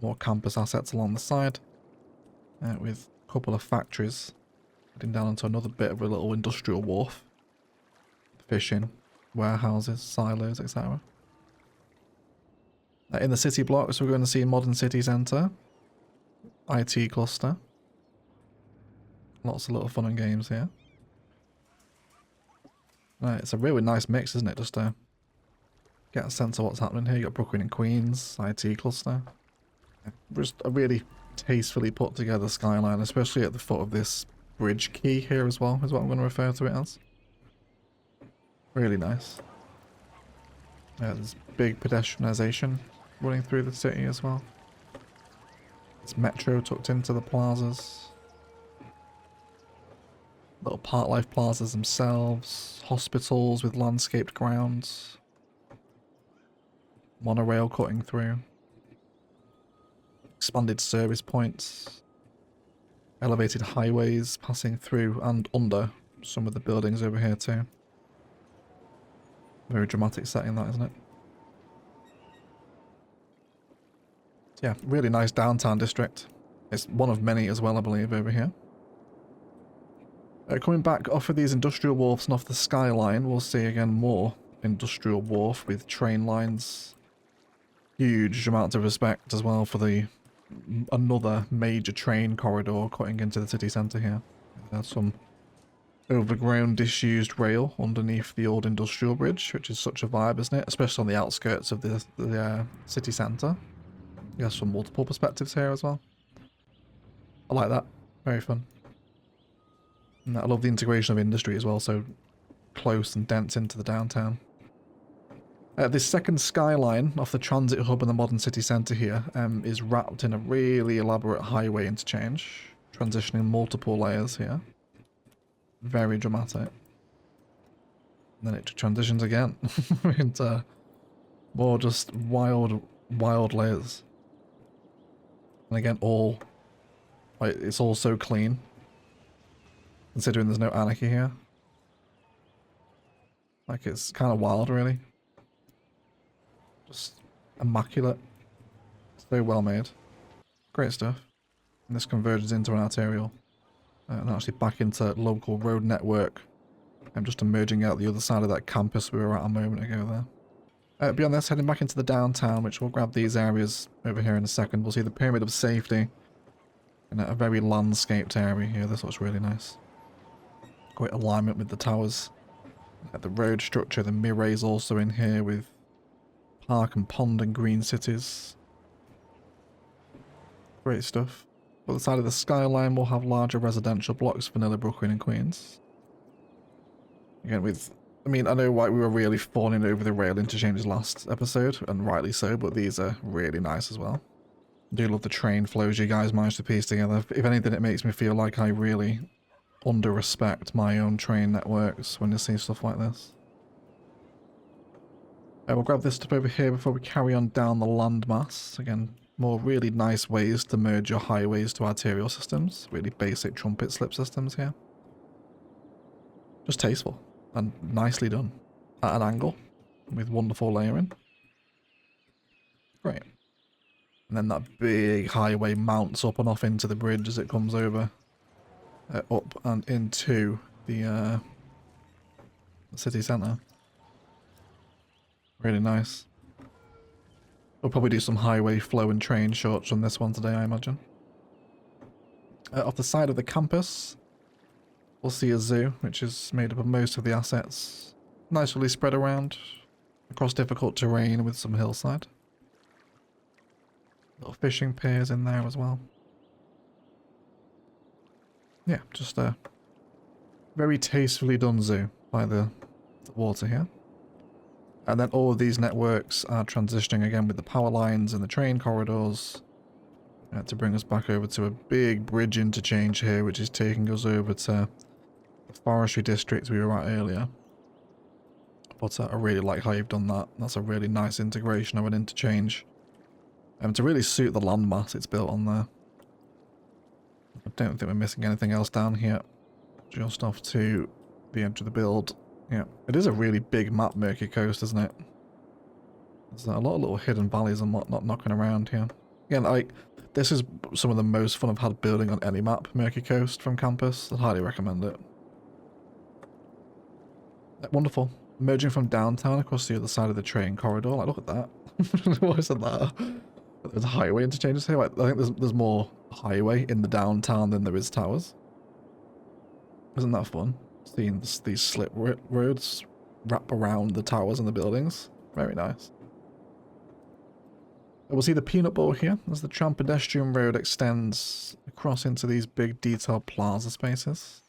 More campus assets along the side, with a couple of factories heading down into another bit of a little industrial wharf. Fishing, warehouses, silos, etc. In the city blocks, we're going to see Modern City Centre, IT cluster. Lots of little fun and games here. It's a really nice mix, isn't it? Just to get a sense of what's happening here. You got Brooklyn and Queens, IT cluster. Just a really tastefully put together skyline, especially at the foot of this bridge key here as well, is what I'm going to refer to it as. Really nice. There's big pedestrianisation running through the city as well. It's metro tucked into the plazas. Little park life plazas themselves. Hospitals with landscaped grounds. Monorail cutting through. Expanded service points. Elevated highways passing through and under some of the buildings over here too. Very dramatic setting that, isn't it? Yeah, really nice downtown district. It's one of many as well, I believe, over here. Coming back off of these industrial wharfs and off the Skyline, we'll see again more industrial wharf with train lines. Huge amount of respect as well for the another major train corridor cutting into the city centre here. There's some overgrown, disused rail underneath the old industrial bridge, which is such a vibe, isn't it? Especially on the outskirts of the city centre. You have some multiple perspectives here as well. I like that. Very fun. And I love the integration of industry as well, so close and dense into the downtown. This second skyline off the transit hub in the modern city centre here is wrapped in a really elaborate highway interchange, transitioning multiple layers here. Very dramatic. And then it transitions again into more just wild layers. And again, it's all so clean, considering there's no anarchy here. Like, it's kind of wild, really. Just immaculate. So well made. Great stuff. And this converges into an arterial. And actually back into local road network. I'm just emerging out the other side of that campus we were at a moment ago there. Beyond this, heading back into the downtown, which we'll grab these areas over here in a second. We'll see the Pyramid of Safety in a very landscaped area here. This looks really nice. Great alignment with the towers. The road structure, the mirrors also in here with park and pond and green cities. Great stuff. On the side of the Skyline, we'll have larger residential blocks, vanilla Brooklyn and Queens. Again, I know why we were really fawning over the rail interchanges last episode, and rightly so, but these are really nice as well. I do love the train flows you guys managed to piece together. If anything, it makes me feel like I really under-respect my own train networks when you see stuff like this. We'll grab this stuff over here before we carry on down the landmass. Again, more really nice ways to merge your highways to arterial systems. Really basic trumpet slip systems here. Just tasteful and nicely done at an angle with wonderful layering. Great. And then that big highway mounts up and off into the bridge as it comes over. Up and into the city centre. Really nice. We'll probably do some highway flow and train shots on this one today, I imagine. Off the side of the campus, we'll see a zoo, which is made up of most of the assets. Nicely spread around, across difficult terrain with some hillside. Little fishing piers in there as well. Yeah, just a very tastefully done zoo by the water here. And then all of these networks are transitioning again with the power lines and the train corridors to bring us back over to a big bridge interchange here, which is taking us over to the forestry district we were at earlier. But I really like how you've done that. That's a really nice integration of an interchange. To really suit the landmass it's built on there. I don't think we're missing anything else down here. Just off to the edge of the build. Yeah, it is a really big map, Murky Coast, isn't it? There's a lot of little hidden valleys and whatnot knocking around here. Again, this is some of the most fun I've had building on any map, Murky Coast from campus. I'd highly recommend it. Wonderful. Emerging from downtown across the other side of the train corridor. Like, look at that. Why is that? There's highway interchanges here. Like, I think there's more highway in the downtown than there is towers. Isn't that fun? Seeing these slip roads wrap around the towers and the buildings. Very nice. We'll see the peanut bowl here as the tram pedestrian road extends across into these big detailed plaza spaces,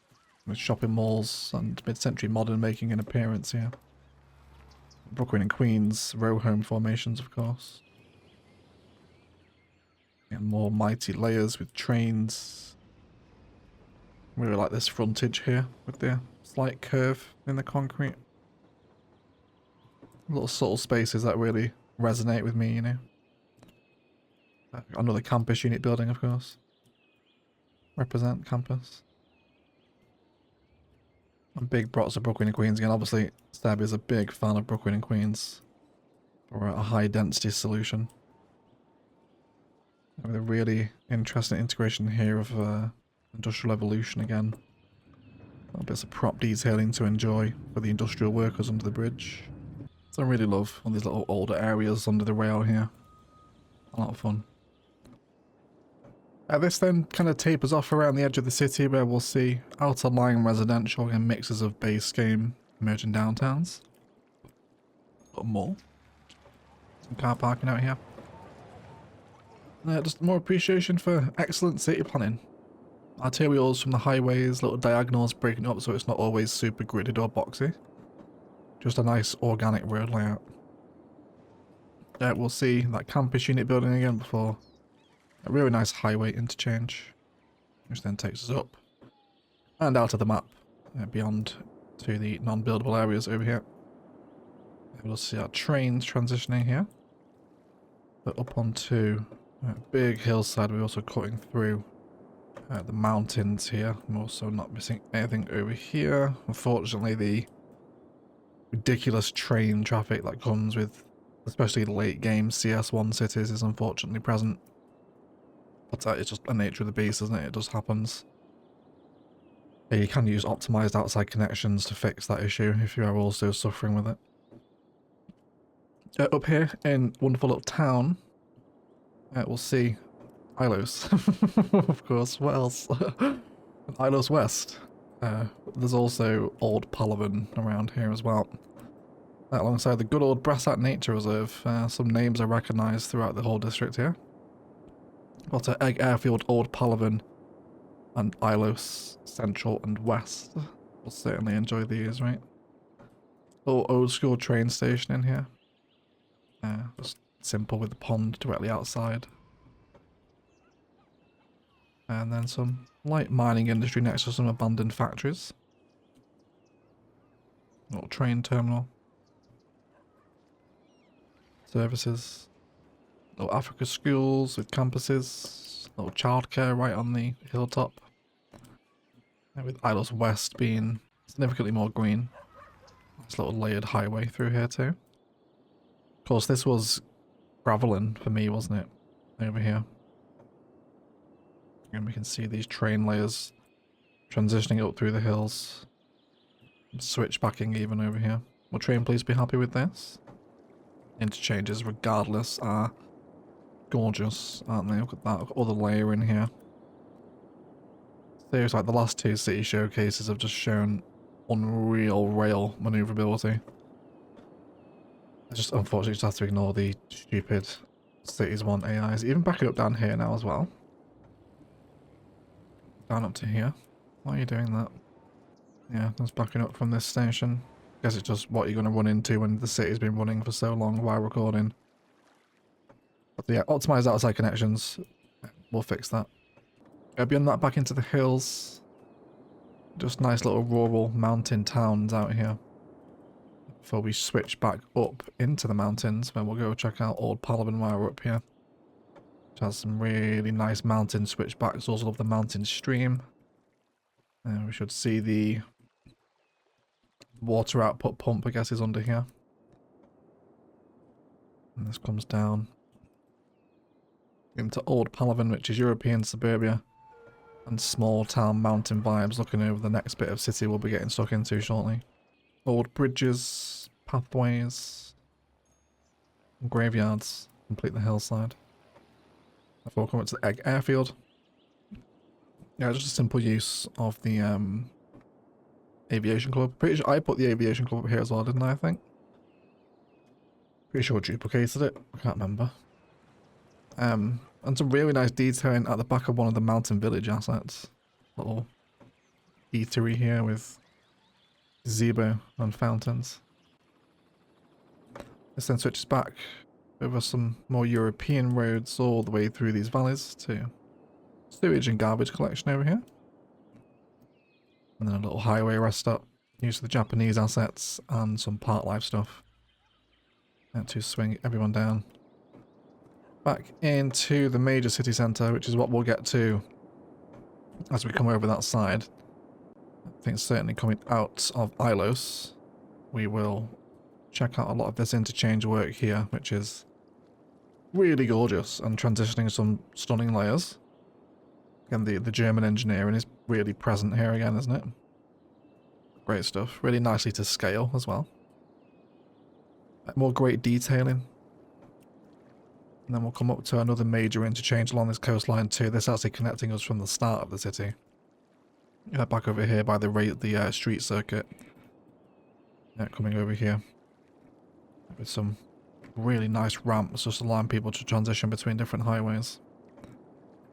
with shopping malls and mid-century modern making an appearance here. Brooklyn and Queens row home formations, of course. And more mighty layers with trains. Really like this frontage here with the slight curve in the concrete. Little subtle spaces that really resonate with me, you know. Another campus unit building, of course. Represent campus. And big props of Brooklyn and Queens again. Obviously, Stab is a big fan of Brooklyn and Queens for a high density solution. With a really interesting integration here of Industrial Evolution again. Little bits of prop detailing to enjoy for the industrial workers under the bridge. So I really love all these little older areas under the rail here. A lot of fun. This then kind of tapers off around the edge of the city where we'll see outer line residential and mixes of base game emerging downtowns. A mall. Some car parking out here. Just more appreciation for excellent city planning. Arterials from the highways, little diagonals breaking up so it's not always super gridded or boxy. Just a nice organic road layout. We'll see that campus unit building again before a really nice highway interchange, which then takes us up and out of the map beyond to the non-buildable areas over here. We'll see our trains transitioning here. But up onto a big hillside, we're also cutting through the mountains here. I'm also not missing anything over here. Unfortunately, the ridiculous train traffic that comes with especially the late game CS1 cities is unfortunately present. But it's just the nature of the beast, isn't it? It just happens. Yeah, you can use optimized outside connections to fix that issue if you are also suffering with it. Up here in wonderful little town, we'll see Ilos. Of course, what else? Ilos West. There's also Old Palavan around here as well. Alongside the good old Brassat Nature Reserve, some names are recognised throughout the whole district here. But Egg Airfield, Old Palavan, and Ilos Central and West. We'll certainly enjoy these, right? Little old school train station in here. Just simple with the pond directly outside. And then some light mining industry next to some abandoned factories. Little train terminal. Services. Little Africa schools with campuses. Little childcare right on the hilltop. And with Ilos West being significantly more green. Nice little layered highway through here too. Of course, this was graveling for me, wasn't it? Over here. And we can see these train layers transitioning up through the hills. Switchbacking even over here. Will train please be happy with this? Interchanges regardless are gorgeous, aren't they? Look at that, look at all the layer in here. Seriously, like the last two city showcases have just shown unreal rail maneuverability. I just unfortunately just have to ignore the stupid Cities 1 AIs. Even backing up down here now as well. Down up to here. Why are you doing that? Yeah, that's backing up from this station. Guess it's just what you're going to run into when the city's been running for so long while recording. But yeah, optimized outside connections. We'll fix that. Beyond that, back into the hills. Just nice little rural mountain towns out here. Before we switch back up into the mountains, where we'll go check out Old Palavan while we're up here. Which has some really nice mountain switchbacks. Also love the mountain stream. We should see the water output pump, I guess, is under here. And this comes down into Old Palavan, which is European suburbia and small town mountain vibes, looking over the next bit of city we'll be getting stuck into shortly. Old bridges, pathways, and graveyards complete the hillside. Before we come up to the Egg Airfield. Yeah, just a simple use of the Aviation Club. Pretty sure I put the Aviation Club up here as well, didn't I think? Pretty sure I duplicated it. I can't remember. And some really nice detailing at the back of one of the Mountain Village assets. Little eatery here with gazebo and fountains. This then switches back over some more European roads all the way through these valleys to sewage and garbage collection over here. And then a little highway rest stop used for the Japanese assets and some park life stuff. And to swing everyone down back into the major city centre, which is what we'll get to as we come over that side. I think certainly coming out of Ilos, we will check out a lot of this interchange work here, which is really gorgeous and transitioning some stunning layers. Again, the German engineering is really present here again, isn't it? Great stuff. Really nicely to scale as well. More great detailing. And then we'll come up to another major interchange along this coastline too. This actually connecting us from the start of the city. Back over here by the street circuit. Coming over here. With some really nice ramps just allowing people to transition between different highways.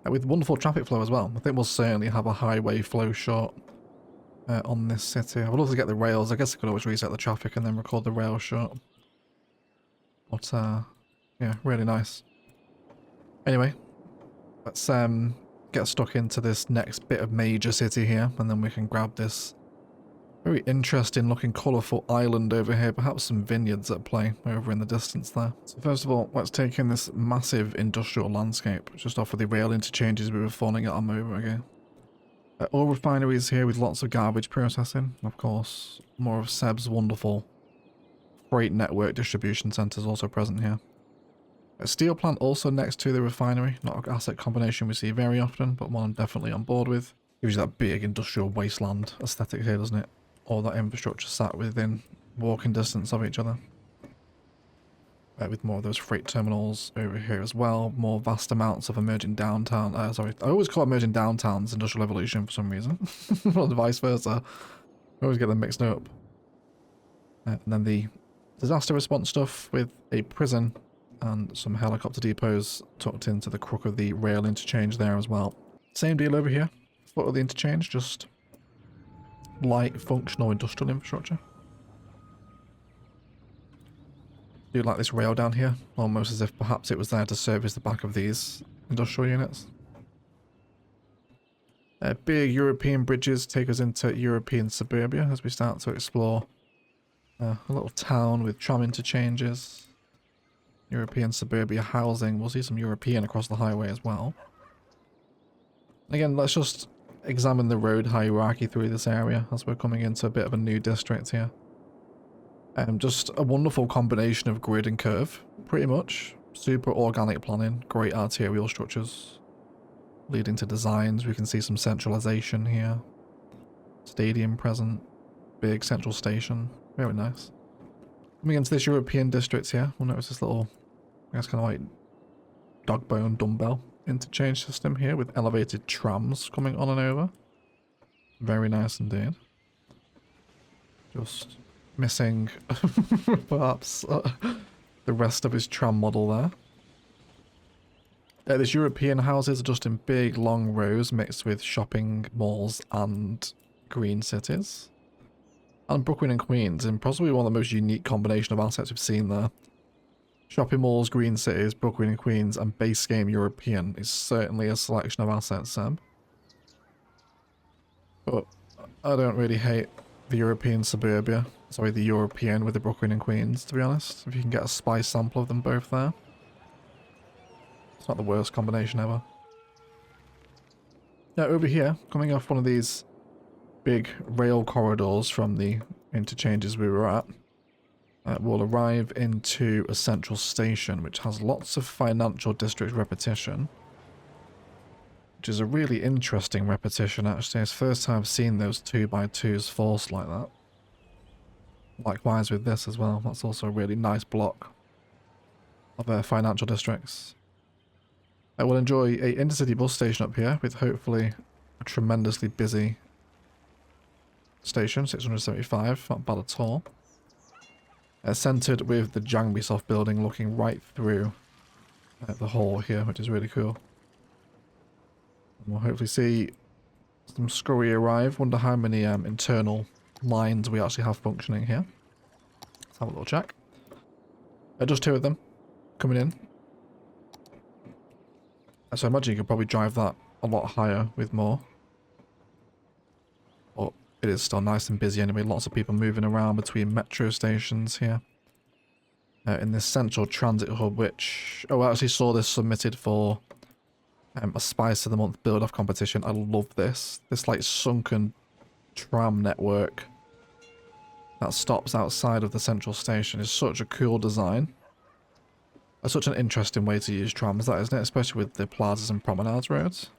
With wonderful traffic flow as well. I think we'll certainly have a highway flow shot on this city. I would love to get the rails. I guess I could always reset the traffic and then record the rail shot. But yeah, really nice. Anyway, let's get stuck into this next bit of major city here, and then we can grab this very interesting looking colourful island over here, perhaps some vineyards at play over in the distance there. So first of all, let's take in this massive industrial landscape, just off of the rail interchanges we were falling at over again. All refineries here with lots of garbage processing, of course, more of Seb's wonderful freight network distribution centres also present here. A steel plant also next to the refinery, not an asset combination we see very often, but one I'm definitely on board with. Gives you that big industrial wasteland aesthetic here, doesn't it? All that infrastructure sat within walking distance of each other. With more of those freight terminals over here as well. More vast amounts of emerging downtown. Sorry, I always call emerging downtowns industrial evolution for some reason. Or vice versa. I always get them mixed up. And then the disaster response stuff with a prison and some helicopter depots tucked into the crook of the rail interchange there as well. Same deal over here. Foot of the interchange, just light functional industrial infrastructure. Do like this rail down here, almost as if perhaps it was there to service the back of these industrial units. Big European bridges take us into European suburbia as we start to explore a little town with tram interchanges. European suburbia housing. We'll see some European across the highway as well. Again, let's just examine the road hierarchy through this area as we're coming into a bit of a new district here. Just a wonderful combination of grid and curve, pretty much. Super organic planning, great arterial structures leading to designs. We can see some centralization here. Stadium present, big central station, very nice. Coming into this European district here, we'll notice this little, I guess kind of like dog bone dumbbell interchange system here with elevated trams coming on and over. Very nice indeed. Just missing perhaps the rest of his tram model there. These European houses are just in big long rows mixed with shopping malls and green cities. And Brooklyn and Queens in possibly one of the most unique combination of assets we've seen there. Shopping malls, green cities, Brooklyn and Queens, and base game European is certainly a selection of assets, Sam. But I don't really hate the European suburbia. Sorry, the European with the Brooklyn and Queens, to be honest. If you can get a spice sample of them both there. It's not the worst combination ever. Now over here, coming off one of these big rail corridors from the interchanges we were at, we'll arrive into a central station which has lots of financial district repetition, which is a really interesting repetition actually. It's the first time I've seen those 2x2s forced like that. Likewise with this as well, that's also a really nice block of financial districts. I will enjoy a intercity bus station up here with hopefully a tremendously busy station, 675, not bad at all. Centered with the Jangbisoft building looking right through the hall here, which is really cool. And we'll hopefully see some scurry arrive. Wonder how many internal lines we actually have functioning here. Let's have a little check. Just 2 of them coming in. So I imagine you could probably drive that a lot higher with more. But it is still nice and busy anyway. Lots of people moving around between metro stations here. In this central transit hub, which... Oh, I actually saw this submitted for a Spice of the Month build-off competition. I love this. This, like, sunken tram network that stops outside of the central station is such a cool design. That's such an interesting way to use trams, that, isn't it? Especially with the plazas and promenades roads.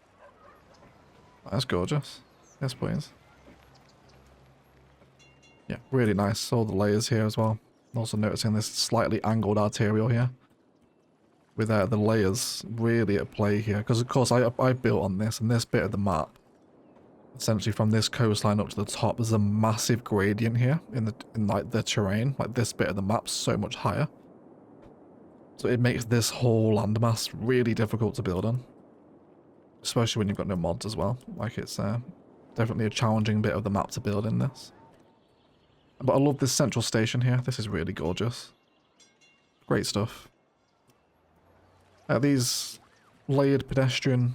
That's gorgeous. Yes, please. Yeah, really nice. All the layers here as well. Also noticing this slightly angled arterial here. With the layers really at play here. Because, of course, I built on this, and this bit of the map, essentially from this coastline up to the top, there's a massive gradient here in like the terrain. Like, this bit of the map's so much higher. So it makes this whole landmass really difficult to build on. Especially when you've got no mods as well. Like, it's definitely a challenging bit of the map to build in this. But I love this central station here. This is really gorgeous. Great stuff. These layered pedestrian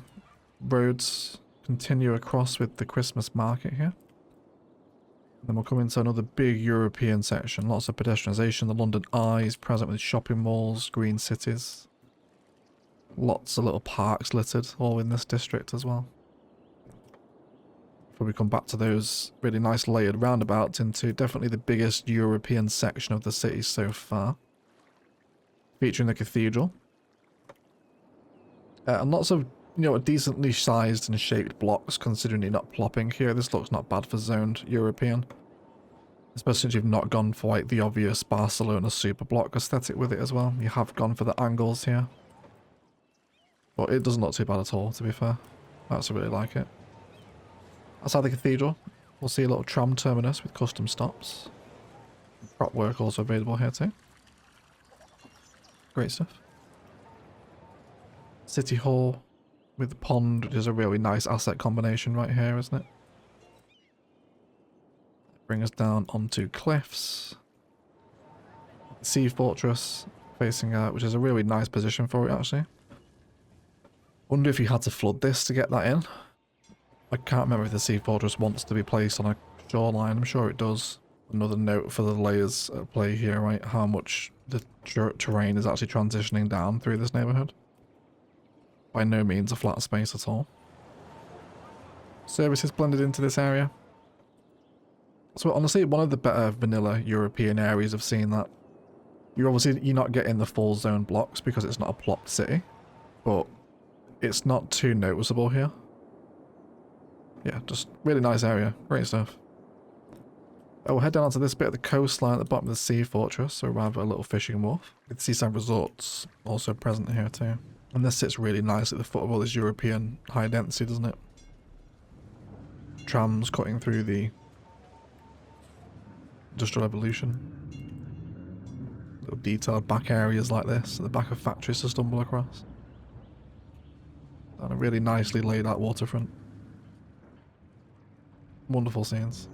roads continue across with the Christmas market here. Then we'll come into another big European section. Lots of pedestrianisation. The London Eye is present with shopping malls, green cities. Lots of little parks littered, all in this district as well. Before we come back to those really nice layered roundabouts into definitely the biggest European section of the city so far. Featuring the cathedral. And lots of, you know, decently sized and shaped blocks, considering you're not plopping here. This looks not bad for zoned European. Especially since you've not gone for like the obvious Barcelona super block aesthetic with it as well. You have gone for the angles here. But it doesn't look too bad at all, to be fair. I actually really like it. Outside the cathedral, we'll see a little tram terminus with custom stops. Prop work also available here too. Great stuff. City Hall with the pond, which is a really nice asset combination right here, isn't it? Bring us down onto cliffs. Sea Fortress facing out, which is a really nice position for it actually. Wonder if you had to flood this to get that in. I can't remember if the Sea Fortress wants to be placed on a shoreline. I'm sure it does. Another note for the layers at play here, right? How much the terrain is actually transitioning down through this neighborhood. By no means a flat space at all. Services blended into this area. So honestly, one of the better vanilla European areas of seeing that. You're not getting the full zone blocks because it's not a plopped city. But it's not too noticeable here. Yeah, just really nice area. Great stuff. We'll head down onto this bit of the coastline at the bottom of the Sea Fortress, so rather a little fishing wharf. With seaside resorts also present here too. And this sits really nice at the foot of all this European high density, doesn't it? Trams cutting through the Industrial Revolution. Little detailed back areas like this, at the back of factories to stumble across. And a really nicely laid out waterfront. Wonderful scenes.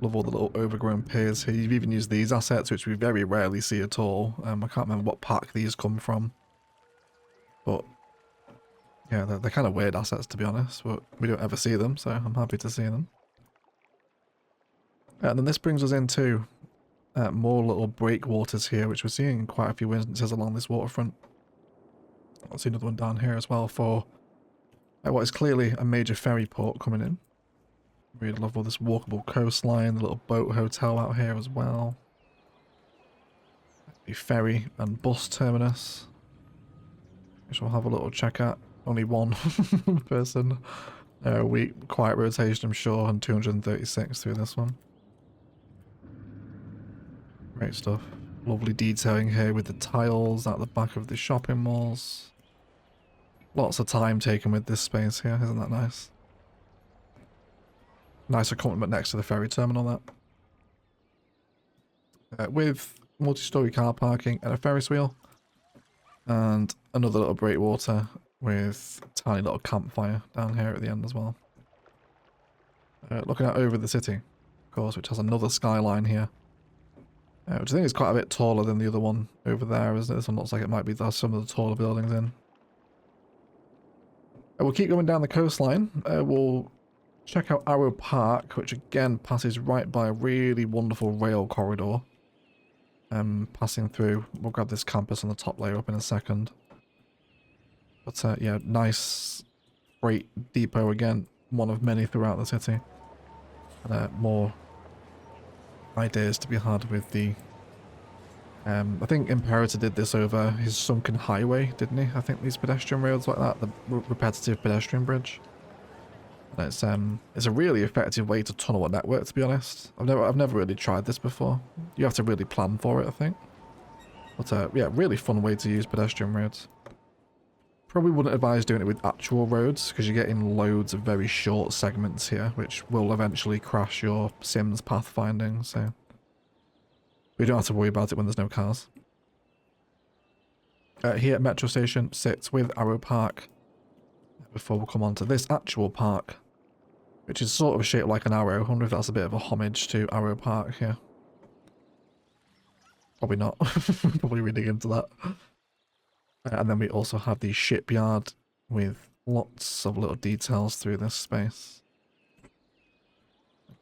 Love all the little overgrown piers here. You've even used these assets, which we very rarely see at all. I can't remember what park these come from. But yeah, they're kind of weird assets to be honest, but we don't ever see them, so I'm happy to see them. And then this brings us into more little breakwaters here, which we're seeing quite a few instances along this waterfront. I'll see another one down here as well for what is clearly a major ferry port coming in. Really love all this walkable coastline, the little boat hotel out here as well. The ferry and bus terminus, which we'll have a little check at. Only one person a week, quiet rotation I'm sure, and 236 through this one. Great stuff. Lovely detailing here with the tiles at the back of the shopping malls. Lots of time taken with this space here, isn't that nice? Nice accompaniment next to the ferry terminal there. With multi-story car parking and a Ferris wheel. And another little breakwater with a tiny little campfire down here at the end as well. Looking out over the city, of course, which has another skyline here. Which I think is quite a bit taller than the other one over there, isn't it? This one looks like it might be some of the taller buildings in. We'll keep going down the coastline. We'll check out Arrow Park, which again passes right by a really wonderful rail corridor. Passing through. We'll grab this campus on the top layer up in a second. But yeah, nice freight depot again. One of many throughout the city. And more ideas to be had with the... I think Imperator did this over his sunken highway, didn't he? I think these pedestrian roads like that, the repetitive pedestrian bridge. And it's a really effective way to tunnel a network, to be honest. I've never really tried this before. You have to really plan for it, I think. But yeah, really fun way to use pedestrian roads. Probably wouldn't advise doing it with actual roads, because you're getting loads of very short segments here, which will eventually crash your Sims pathfinding, so... We don't have to worry about it when there's no cars. Here, Metro Station sits with Arrow Park. Before we'll come on to this actual park, which is sort of shaped like an arrow. I wonder if that's a bit of a homage to Arrow Park here. Probably not. Probably reading into that. And then we also have the shipyard with lots of little details through this space.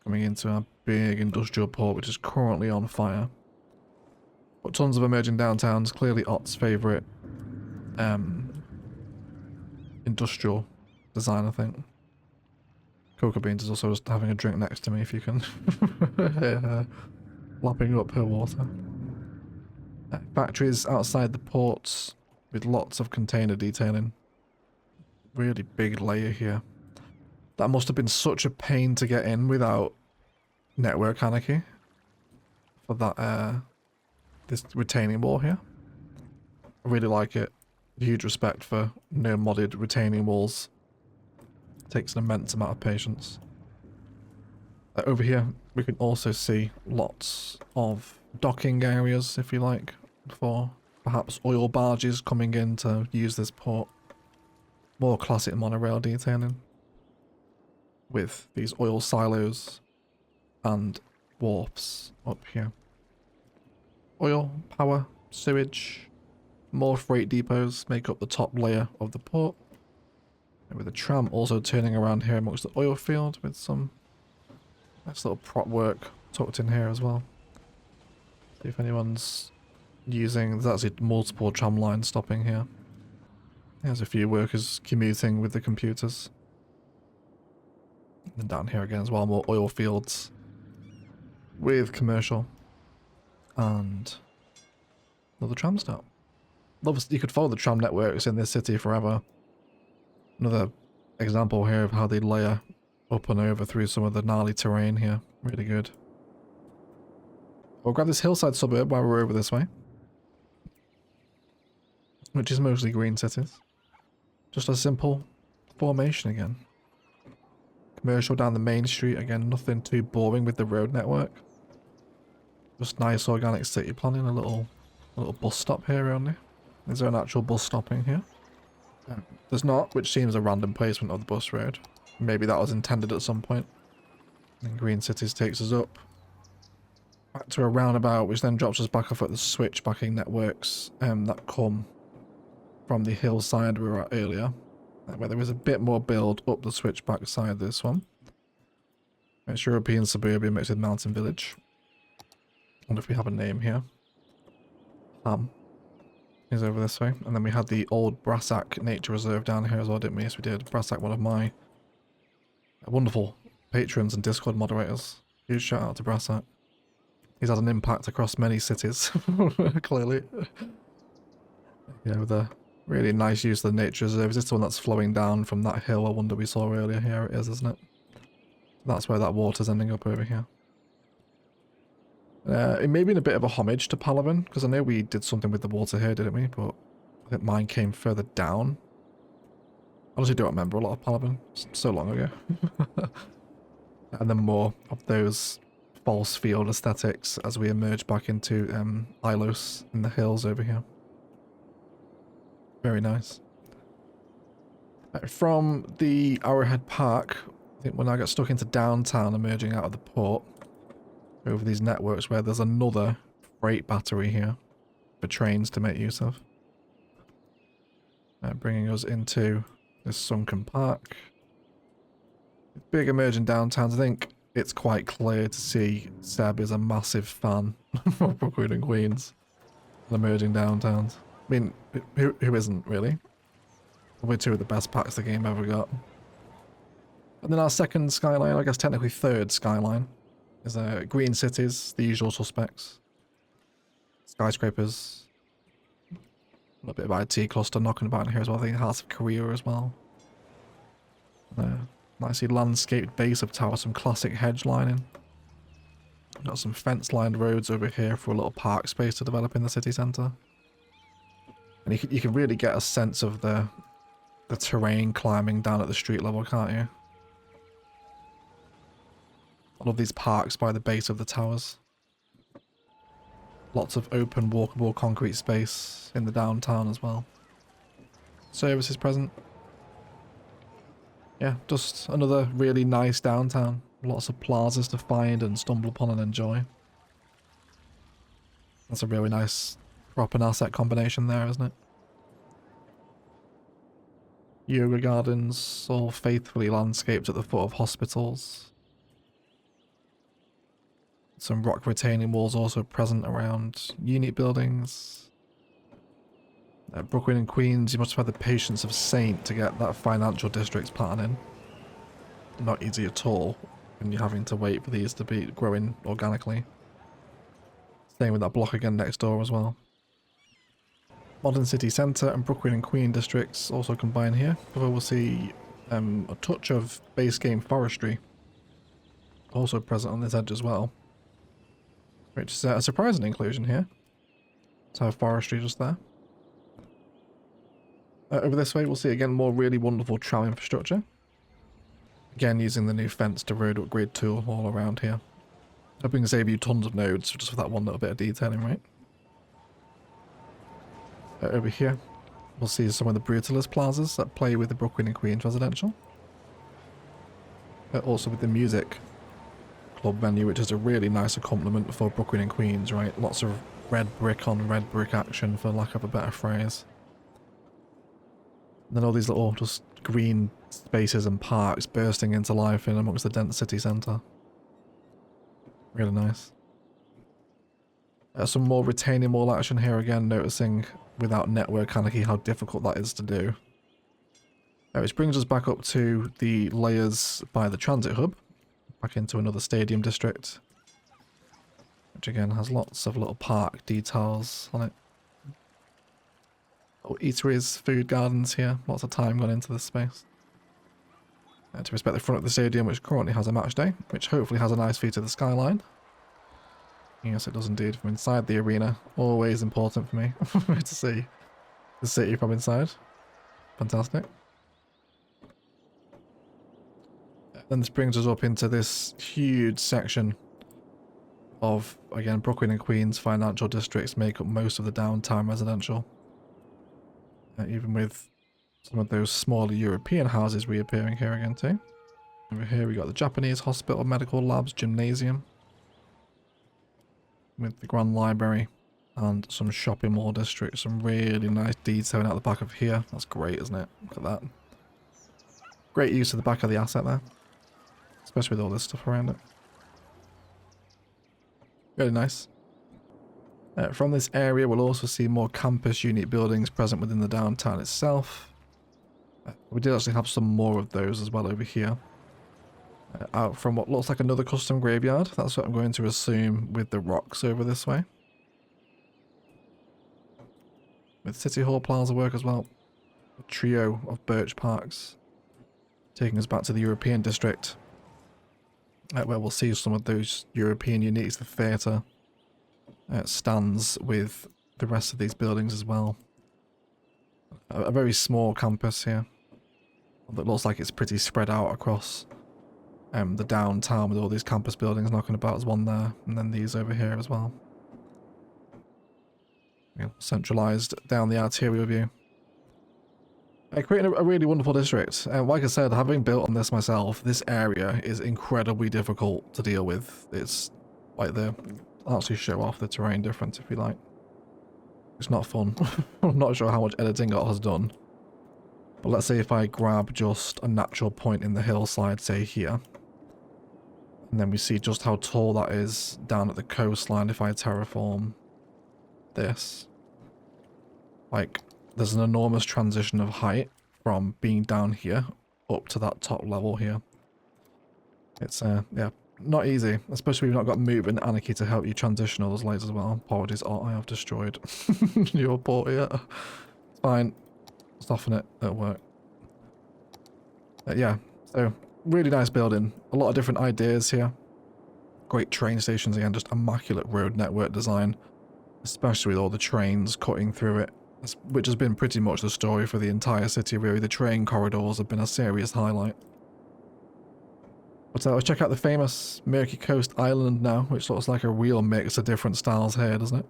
Coming into our big industrial port, which is currently on fire. But tons of emerging downtowns. Clearly Ott's favourite industrial design, I think. Cocoa Beans is also just having a drink next to me, if you can hear her lapping up her water. Factories outside the ports with lots of container detailing. Really big layer here. That must have been such a pain to get in without network anarchy for that this retaining wall here. I really like it. Huge respect for no modded retaining walls. Takes an immense amount of patience. Over here we can also see lots of docking areas, if you like, for perhaps oil barges coming in to use this port. More classic monorail detailing with these oil silos and wharfs up here. Oil, power, sewage. More freight depots make up the top layer of the port. And with the tram also turning around here amongst the oil field with some nice little prop work tucked in here as well. See if anyone's using... There's actually multiple tram lines stopping here. There's a few workers commuting with the computers. And down here again as well, more oil fields with commercial. And another tram stop. You could follow the tram networks in this city forever. Another example here of how they layer up and over through some of the gnarly terrain here. Really good. We'll grab this hillside suburb while we're over this way, which is mostly green cities. Just a simple formation again. Commercial down the main street again, nothing too boring with the road network. Just nice organic city planning. A little bus stop here only. Is there an actual bus stopping here? There's not, which seems a random placement of the bus road. Maybe that was intended at some point. And Green Cities takes us up back to a roundabout, which then drops us back off at the switchbacking networks that come from the hillside we were at earlier, where there is a bit more build up the switchback side of this one. It's European Suburban mixed with Mountain Village. I wonder if we have a name here. Is over this way. And then we had the old Brassac Nature Reserve down here as well, didn't we? Yes, we did. Brassac, one of my wonderful patrons and Discord moderators. Huge shout out to Brassac. He's had an impact across many cities, clearly. Yeah, with a really nice use of the Nature Reserve. Is this the one that's flowing down from that hill I wonder we saw earlier? Here it is, isn't it? That's where that water's ending up over here. It may be in a bit of a homage to Palaven, because I know we did something with the water here, didn't we? But I think mine came further down. I honestly don't remember a lot of Palaven. It's so long ago. And then more of those false field aesthetics as we emerge back into Ilos in the hills over here. Very nice. From the Arrowhead Park, I think when I get stuck into downtown, emerging out of the port, over these networks where there's another freight battery here for trains to make use of. Bringing us into this sunken park. Big emerging downtowns. I think it's quite clear to see Seb is a massive fan of Brooklyn and Queens and emerging downtowns. I mean, who isn't really? Probably two of the best packs the game ever got. And then our second Skyline, I guess technically third Skyline, is green cities, the usual suspects. Skyscrapers. A little bit of IT cluster knocking about in here as well. I think Hearts of Korea as well. Nicely landscaped base of towers, some classic hedge lining. Got some fence-lined roads over here for a little park space to develop in the city centre. And you can really get a sense of the terrain climbing down at the street level, can't you? I love these parks by the base of the towers. Lots of open, walkable concrete space in the downtown as well. Services present. Yeah, just another really nice downtown. Lots of plazas to find and stumble upon and enjoy. That's a really nice prop and asset combination there, isn't it? Yoga gardens, all faithfully landscaped at the foot of hospitals. Some rock retaining walls also present around unit buildings. At Brooklyn and Queens, you must have had the patience of a saint to get that financial district's pattern in. Not easy at all when you're having to wait for these to be growing organically. Same with that block again next door as well. Modern City Centre and Brooklyn and Queen districts also combine here. But we'll see a touch of base game forestry also present on this edge as well. Which is a surprising inclusion here. To have forestry just there. Over this way we'll see again more really wonderful tram infrastructure. Again using the new fence to road upgrade tool all around here. Hoping to save you tons of nodes just for that one little bit of detailing, right? Over here we'll see some of the brutalist plazas that play with the Brooklyn and Queens residential. Also with the music club venue, which is a really nice accompaniment for Brooklyn and Queens, right? Lots of red brick on red brick action, for lack of a better phrase. And then all these little just green spaces and parks bursting into life in amongst the dense city centre. Really nice. Some more retaining wall action here again, noticing without network anarchy how difficult that is to do. Which brings us back up to the layers by the transit hub. Back into another stadium district. Which again has lots of little park details on it. Little eateries, food gardens here. Lots of time gone into this space. To respect the front of the stadium, which currently has a match day, which hopefully has a nice view to the skyline. Yes, it does indeed from inside the arena. Always important for me to see the city from inside. Fantastic. Then this brings us up into this huge section of, again, Brooklyn and Queens financial districts make up most of the downtown residential. Even with some of those smaller European houses reappearing here again too. Over here we got the Japanese hospital, medical labs, gymnasium. With the Grand Library and some shopping mall districts. Some really nice detailing out the back of here. That's great, isn't it? Look at that. Great use of the back of the asset there. Especially with all this stuff around it. Really nice. From this area we'll also see more campus unit buildings present within the downtown itself. We did actually have some more of those as well over here. Out from what looks like another custom graveyard. That's what I'm going to assume with the rocks over this way. With City Hall Plaza work as well. A trio of birch parks. Taking us back to the European district. Where we'll see some of those European uniques, the theatre. Stands with the rest of these buildings as well. A very small campus here. That looks like it's pretty spread out across The downtown with all these campus buildings knocking about, there's one there, and then these over here as well. Yeah, centralized down the arterial view. Creating a really wonderful district. And like I said, having built on this myself, this area is incredibly difficult to deal with. It's like I'll actually show off the terrain difference if you like. It's not fun. I'm not sure how much editing it has done. But let's say if I grab just a natural point in the hillside, say here. And then we see just how tall that is down at the coastline if I terraform this. Like, there's an enormous transition of height from being down here up to that top level here. It's, yeah, not easy, especially if you've not got movement anarchy to help you transition all those layers as well. Apologies, I have destroyed your port here. It's fine. Soften it at work. Yeah, so really nice building. A lot of different ideas here. Great train stations again, just immaculate road network design. Especially with all the trains cutting through it. Which has been pretty much the story for the entire city really. The train corridors have been a serious highlight. But let's check out the famous Murky Coast Island now, which looks like a real mix of different styles here, doesn't it?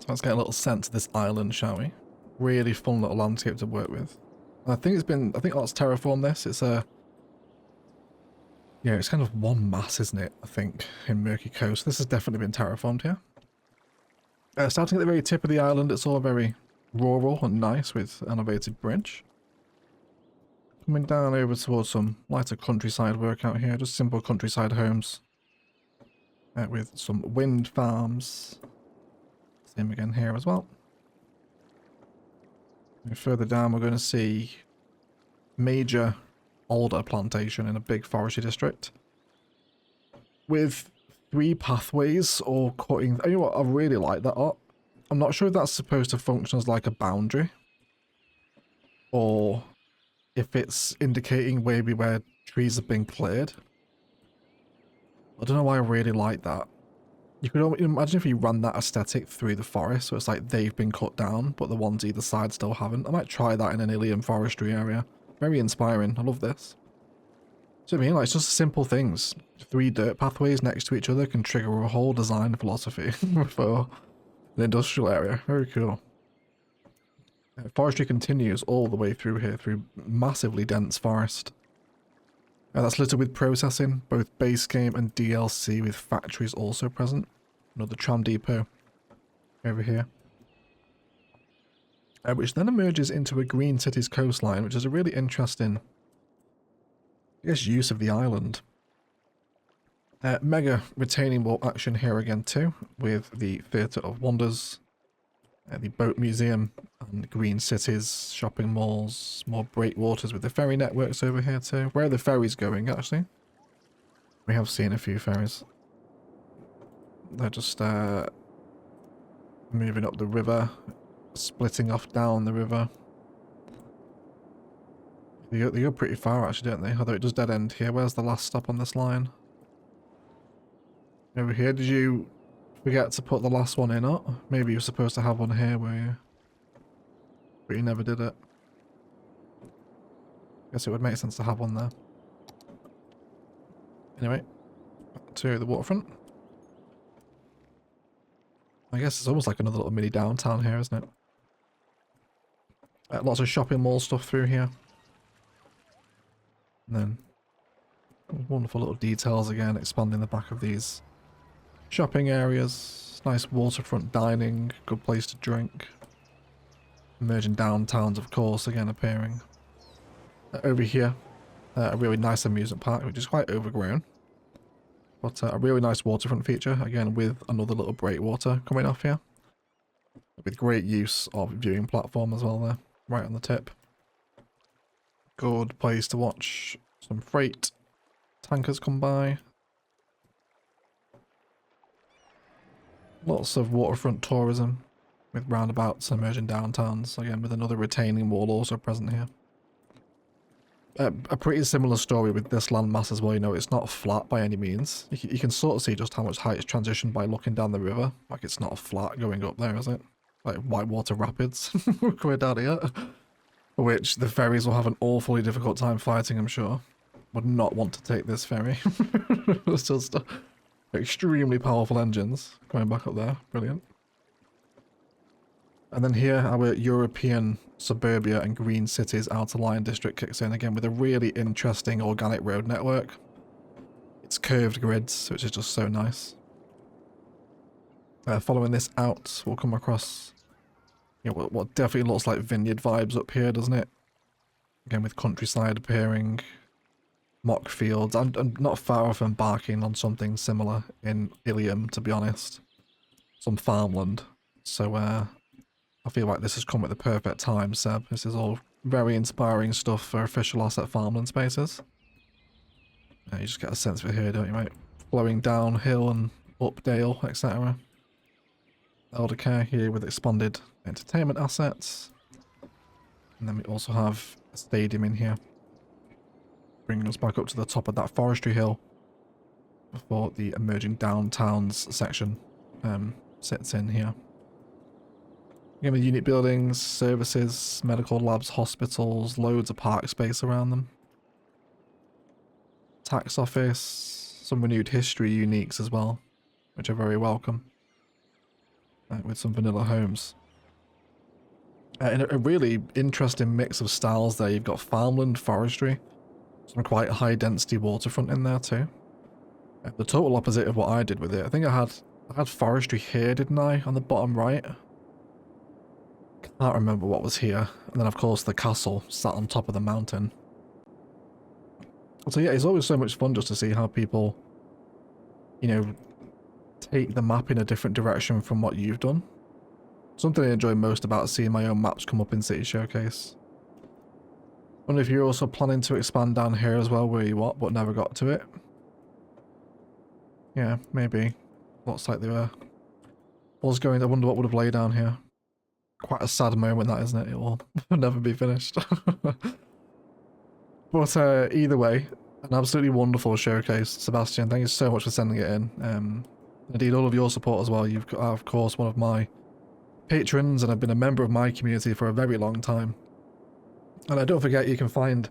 So let's get a little sense of this island, shall we? Really fun little landscape to work with. I think let's terraform this. It's yeah, it's kind of one mass, isn't it? I think in Murky Coast. This has definitely been terraformed here. Starting at the very tip of the island, it's all very rural and nice with an elevated bridge. Coming down over towards some lighter countryside work out here, just simple countryside homes. With some wind farms. Same again here as well. And further down we're going to see major alder plantation in a big forestry district. With 3 pathways or cutting. You know what, I really like that art. I'm not sure if that's supposed to function as like a boundary. Or if it's indicating maybe where trees have been cleared. I don't know why I really like that. You could imagine if you ran that aesthetic through the forest, so it's like they've been cut down, but the ones either side still haven't. I might try that in an Ilium forestry area. Very inspiring. I love this. So I mean, like, it's just simple things. 3 dirt pathways next to each other can trigger a whole design philosophy for an industrial area. Very cool. Forestry continues all the way through here, through massively dense forest. That's littered with processing, both base game and DLC, with factories also present. Another tram depot over here. Which then emerges into a green city's coastline, which is a really interesting, I guess, use of the island. Mega retaining wall action here again too, with the Theatre of Wonders, the Boat Museum, and green cities, shopping malls, more breakwaters with the ferry networks over here too. Where are the ferries going, actually? We have seen a few ferries. They're just moving up the river, splitting off down the river. They go pretty far actually, don't they? Although it does dead end here. Where's the last stop on this line? Over here. Did you forget to put the last one in? Up? Maybe you're supposed to have one here, were you? But you never did it. Guess it would make sense to have one there. Anyway, back to the waterfront. I guess it's almost like another little mini downtown here, isn't it? Lots of shopping mall stuff through here. And then wonderful little details again, expanding the back of these shopping areas. Nice waterfront dining, good place to drink. Emerging downtowns, of course, again appearing. Over here, a really nice amusement park, which is quite overgrown. But a really nice waterfront feature, again with another little breakwater coming off here. With great use of viewing platform as well there, right on the tip. Good place to watch some freight tankers come by. Lots of waterfront tourism with roundabouts and emerging downtowns, again with another retaining wall also present here. A pretty similar story with this landmass as well, you know, it's not flat by any means. You can sort of see just how much height it's transitioned by looking down the river. Like, it's not flat going up there, is it? Like Whitewater Rapids coming down here. Which the ferries will have an awfully difficult time fighting, I'm sure. would not want to take this ferry. It's just extremely powerful engines going back up there. Brilliant. And then here, our European suburbia and green cities outer line district kicks in again with a really interesting organic road network. It's curved grids, which is just so nice. Following this out, we'll come across, you know, what definitely looks like vineyard vibes up here, doesn't it? Again, with countryside appearing, mock fields. I'm not far off embarking on something similar in Ilium, to be honest. Some farmland. So, I feel like this has come at the perfect time, Seb. This is all very inspiring stuff for official asset farmland spaces. You just get a sense of it here, don't you, mate? Flowing downhill and up dale, etc. Elder care here with expanded entertainment assets. And then we also have a stadium in here, bringing us back up to the top of that forestry hill before the emerging downtowns section sits in here. Again, with unit buildings, services, medical labs, hospitals, loads of park space around them. Tax office, some renewed history uniques as well, which are very welcome. With some vanilla homes. And a really interesting mix of styles there. You've got farmland, forestry, some quite high density waterfront in there too. The total opposite of what I did with it. I think I had forestry here, didn't I, on the bottom right? Can't remember what was here. And then of course the castle sat on top of the mountain. So yeah, it's always so much fun just to see how people, you know, take the map in a different direction from what you've done. Something I enjoy most about seeing my own maps come up in City Showcase. I wonder if you're also planning to expand down here as well, where you what, but never got to it. Yeah, maybe. Looks like they was going. I wonder what would have laid down here. Quite a sad moment, that, isn't it? It will never be finished. But either way, an absolutely wonderful showcase, Sebastian. Thank you so much for sending it in. Indeed, all of your support as well. You've got, of course, one of my patrons, and I've been a member of my community for a very long time. And don't forget, you can find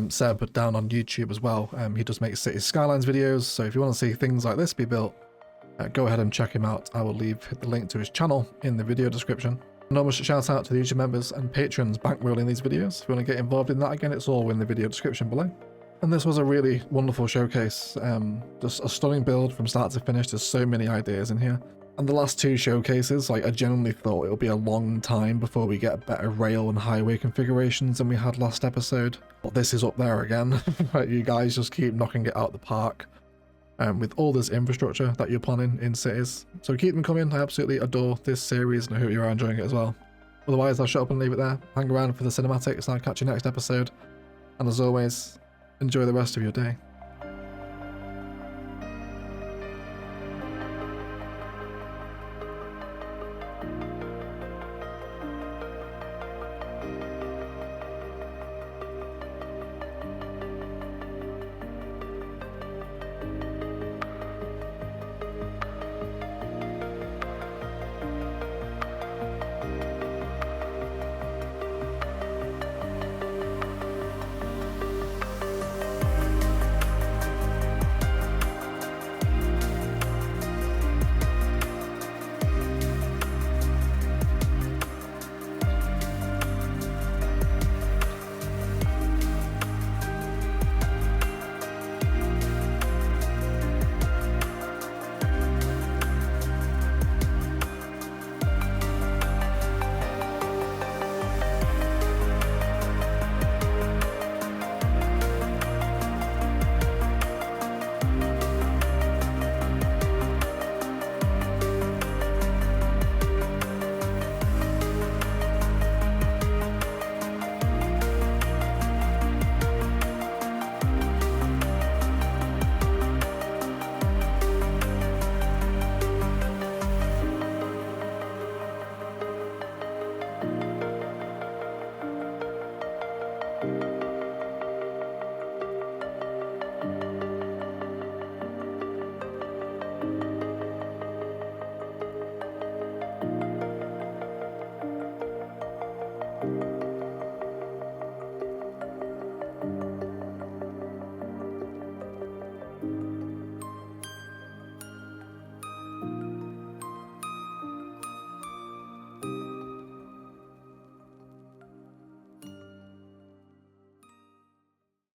Seb down on YouTube as well. He does make City Skylines videos, so if you want to see things like this be built, go ahead and check him out. I will leave the link to his channel in the video description. Enormous shout out to the YouTube members and patrons bankrolling these videos. If you want to get involved in that, again, it's all in the video description below. And this was a really wonderful showcase. Just a stunning build from start to finish. There's so many ideas in here. And the last two showcases, like, I genuinely thought it'll be a long time before we get better rail and highway configurations than we had last episode. But this is up there again. You guys just keep knocking it out the park. With all this infrastructure that you're planning in cities. So keep them coming. I absolutely adore this series and I hope you are enjoying it as well. Otherwise, I'll shut up and leave it there. Hang around for the cinematics and I'll catch you next episode. And as always, enjoy the rest of your day.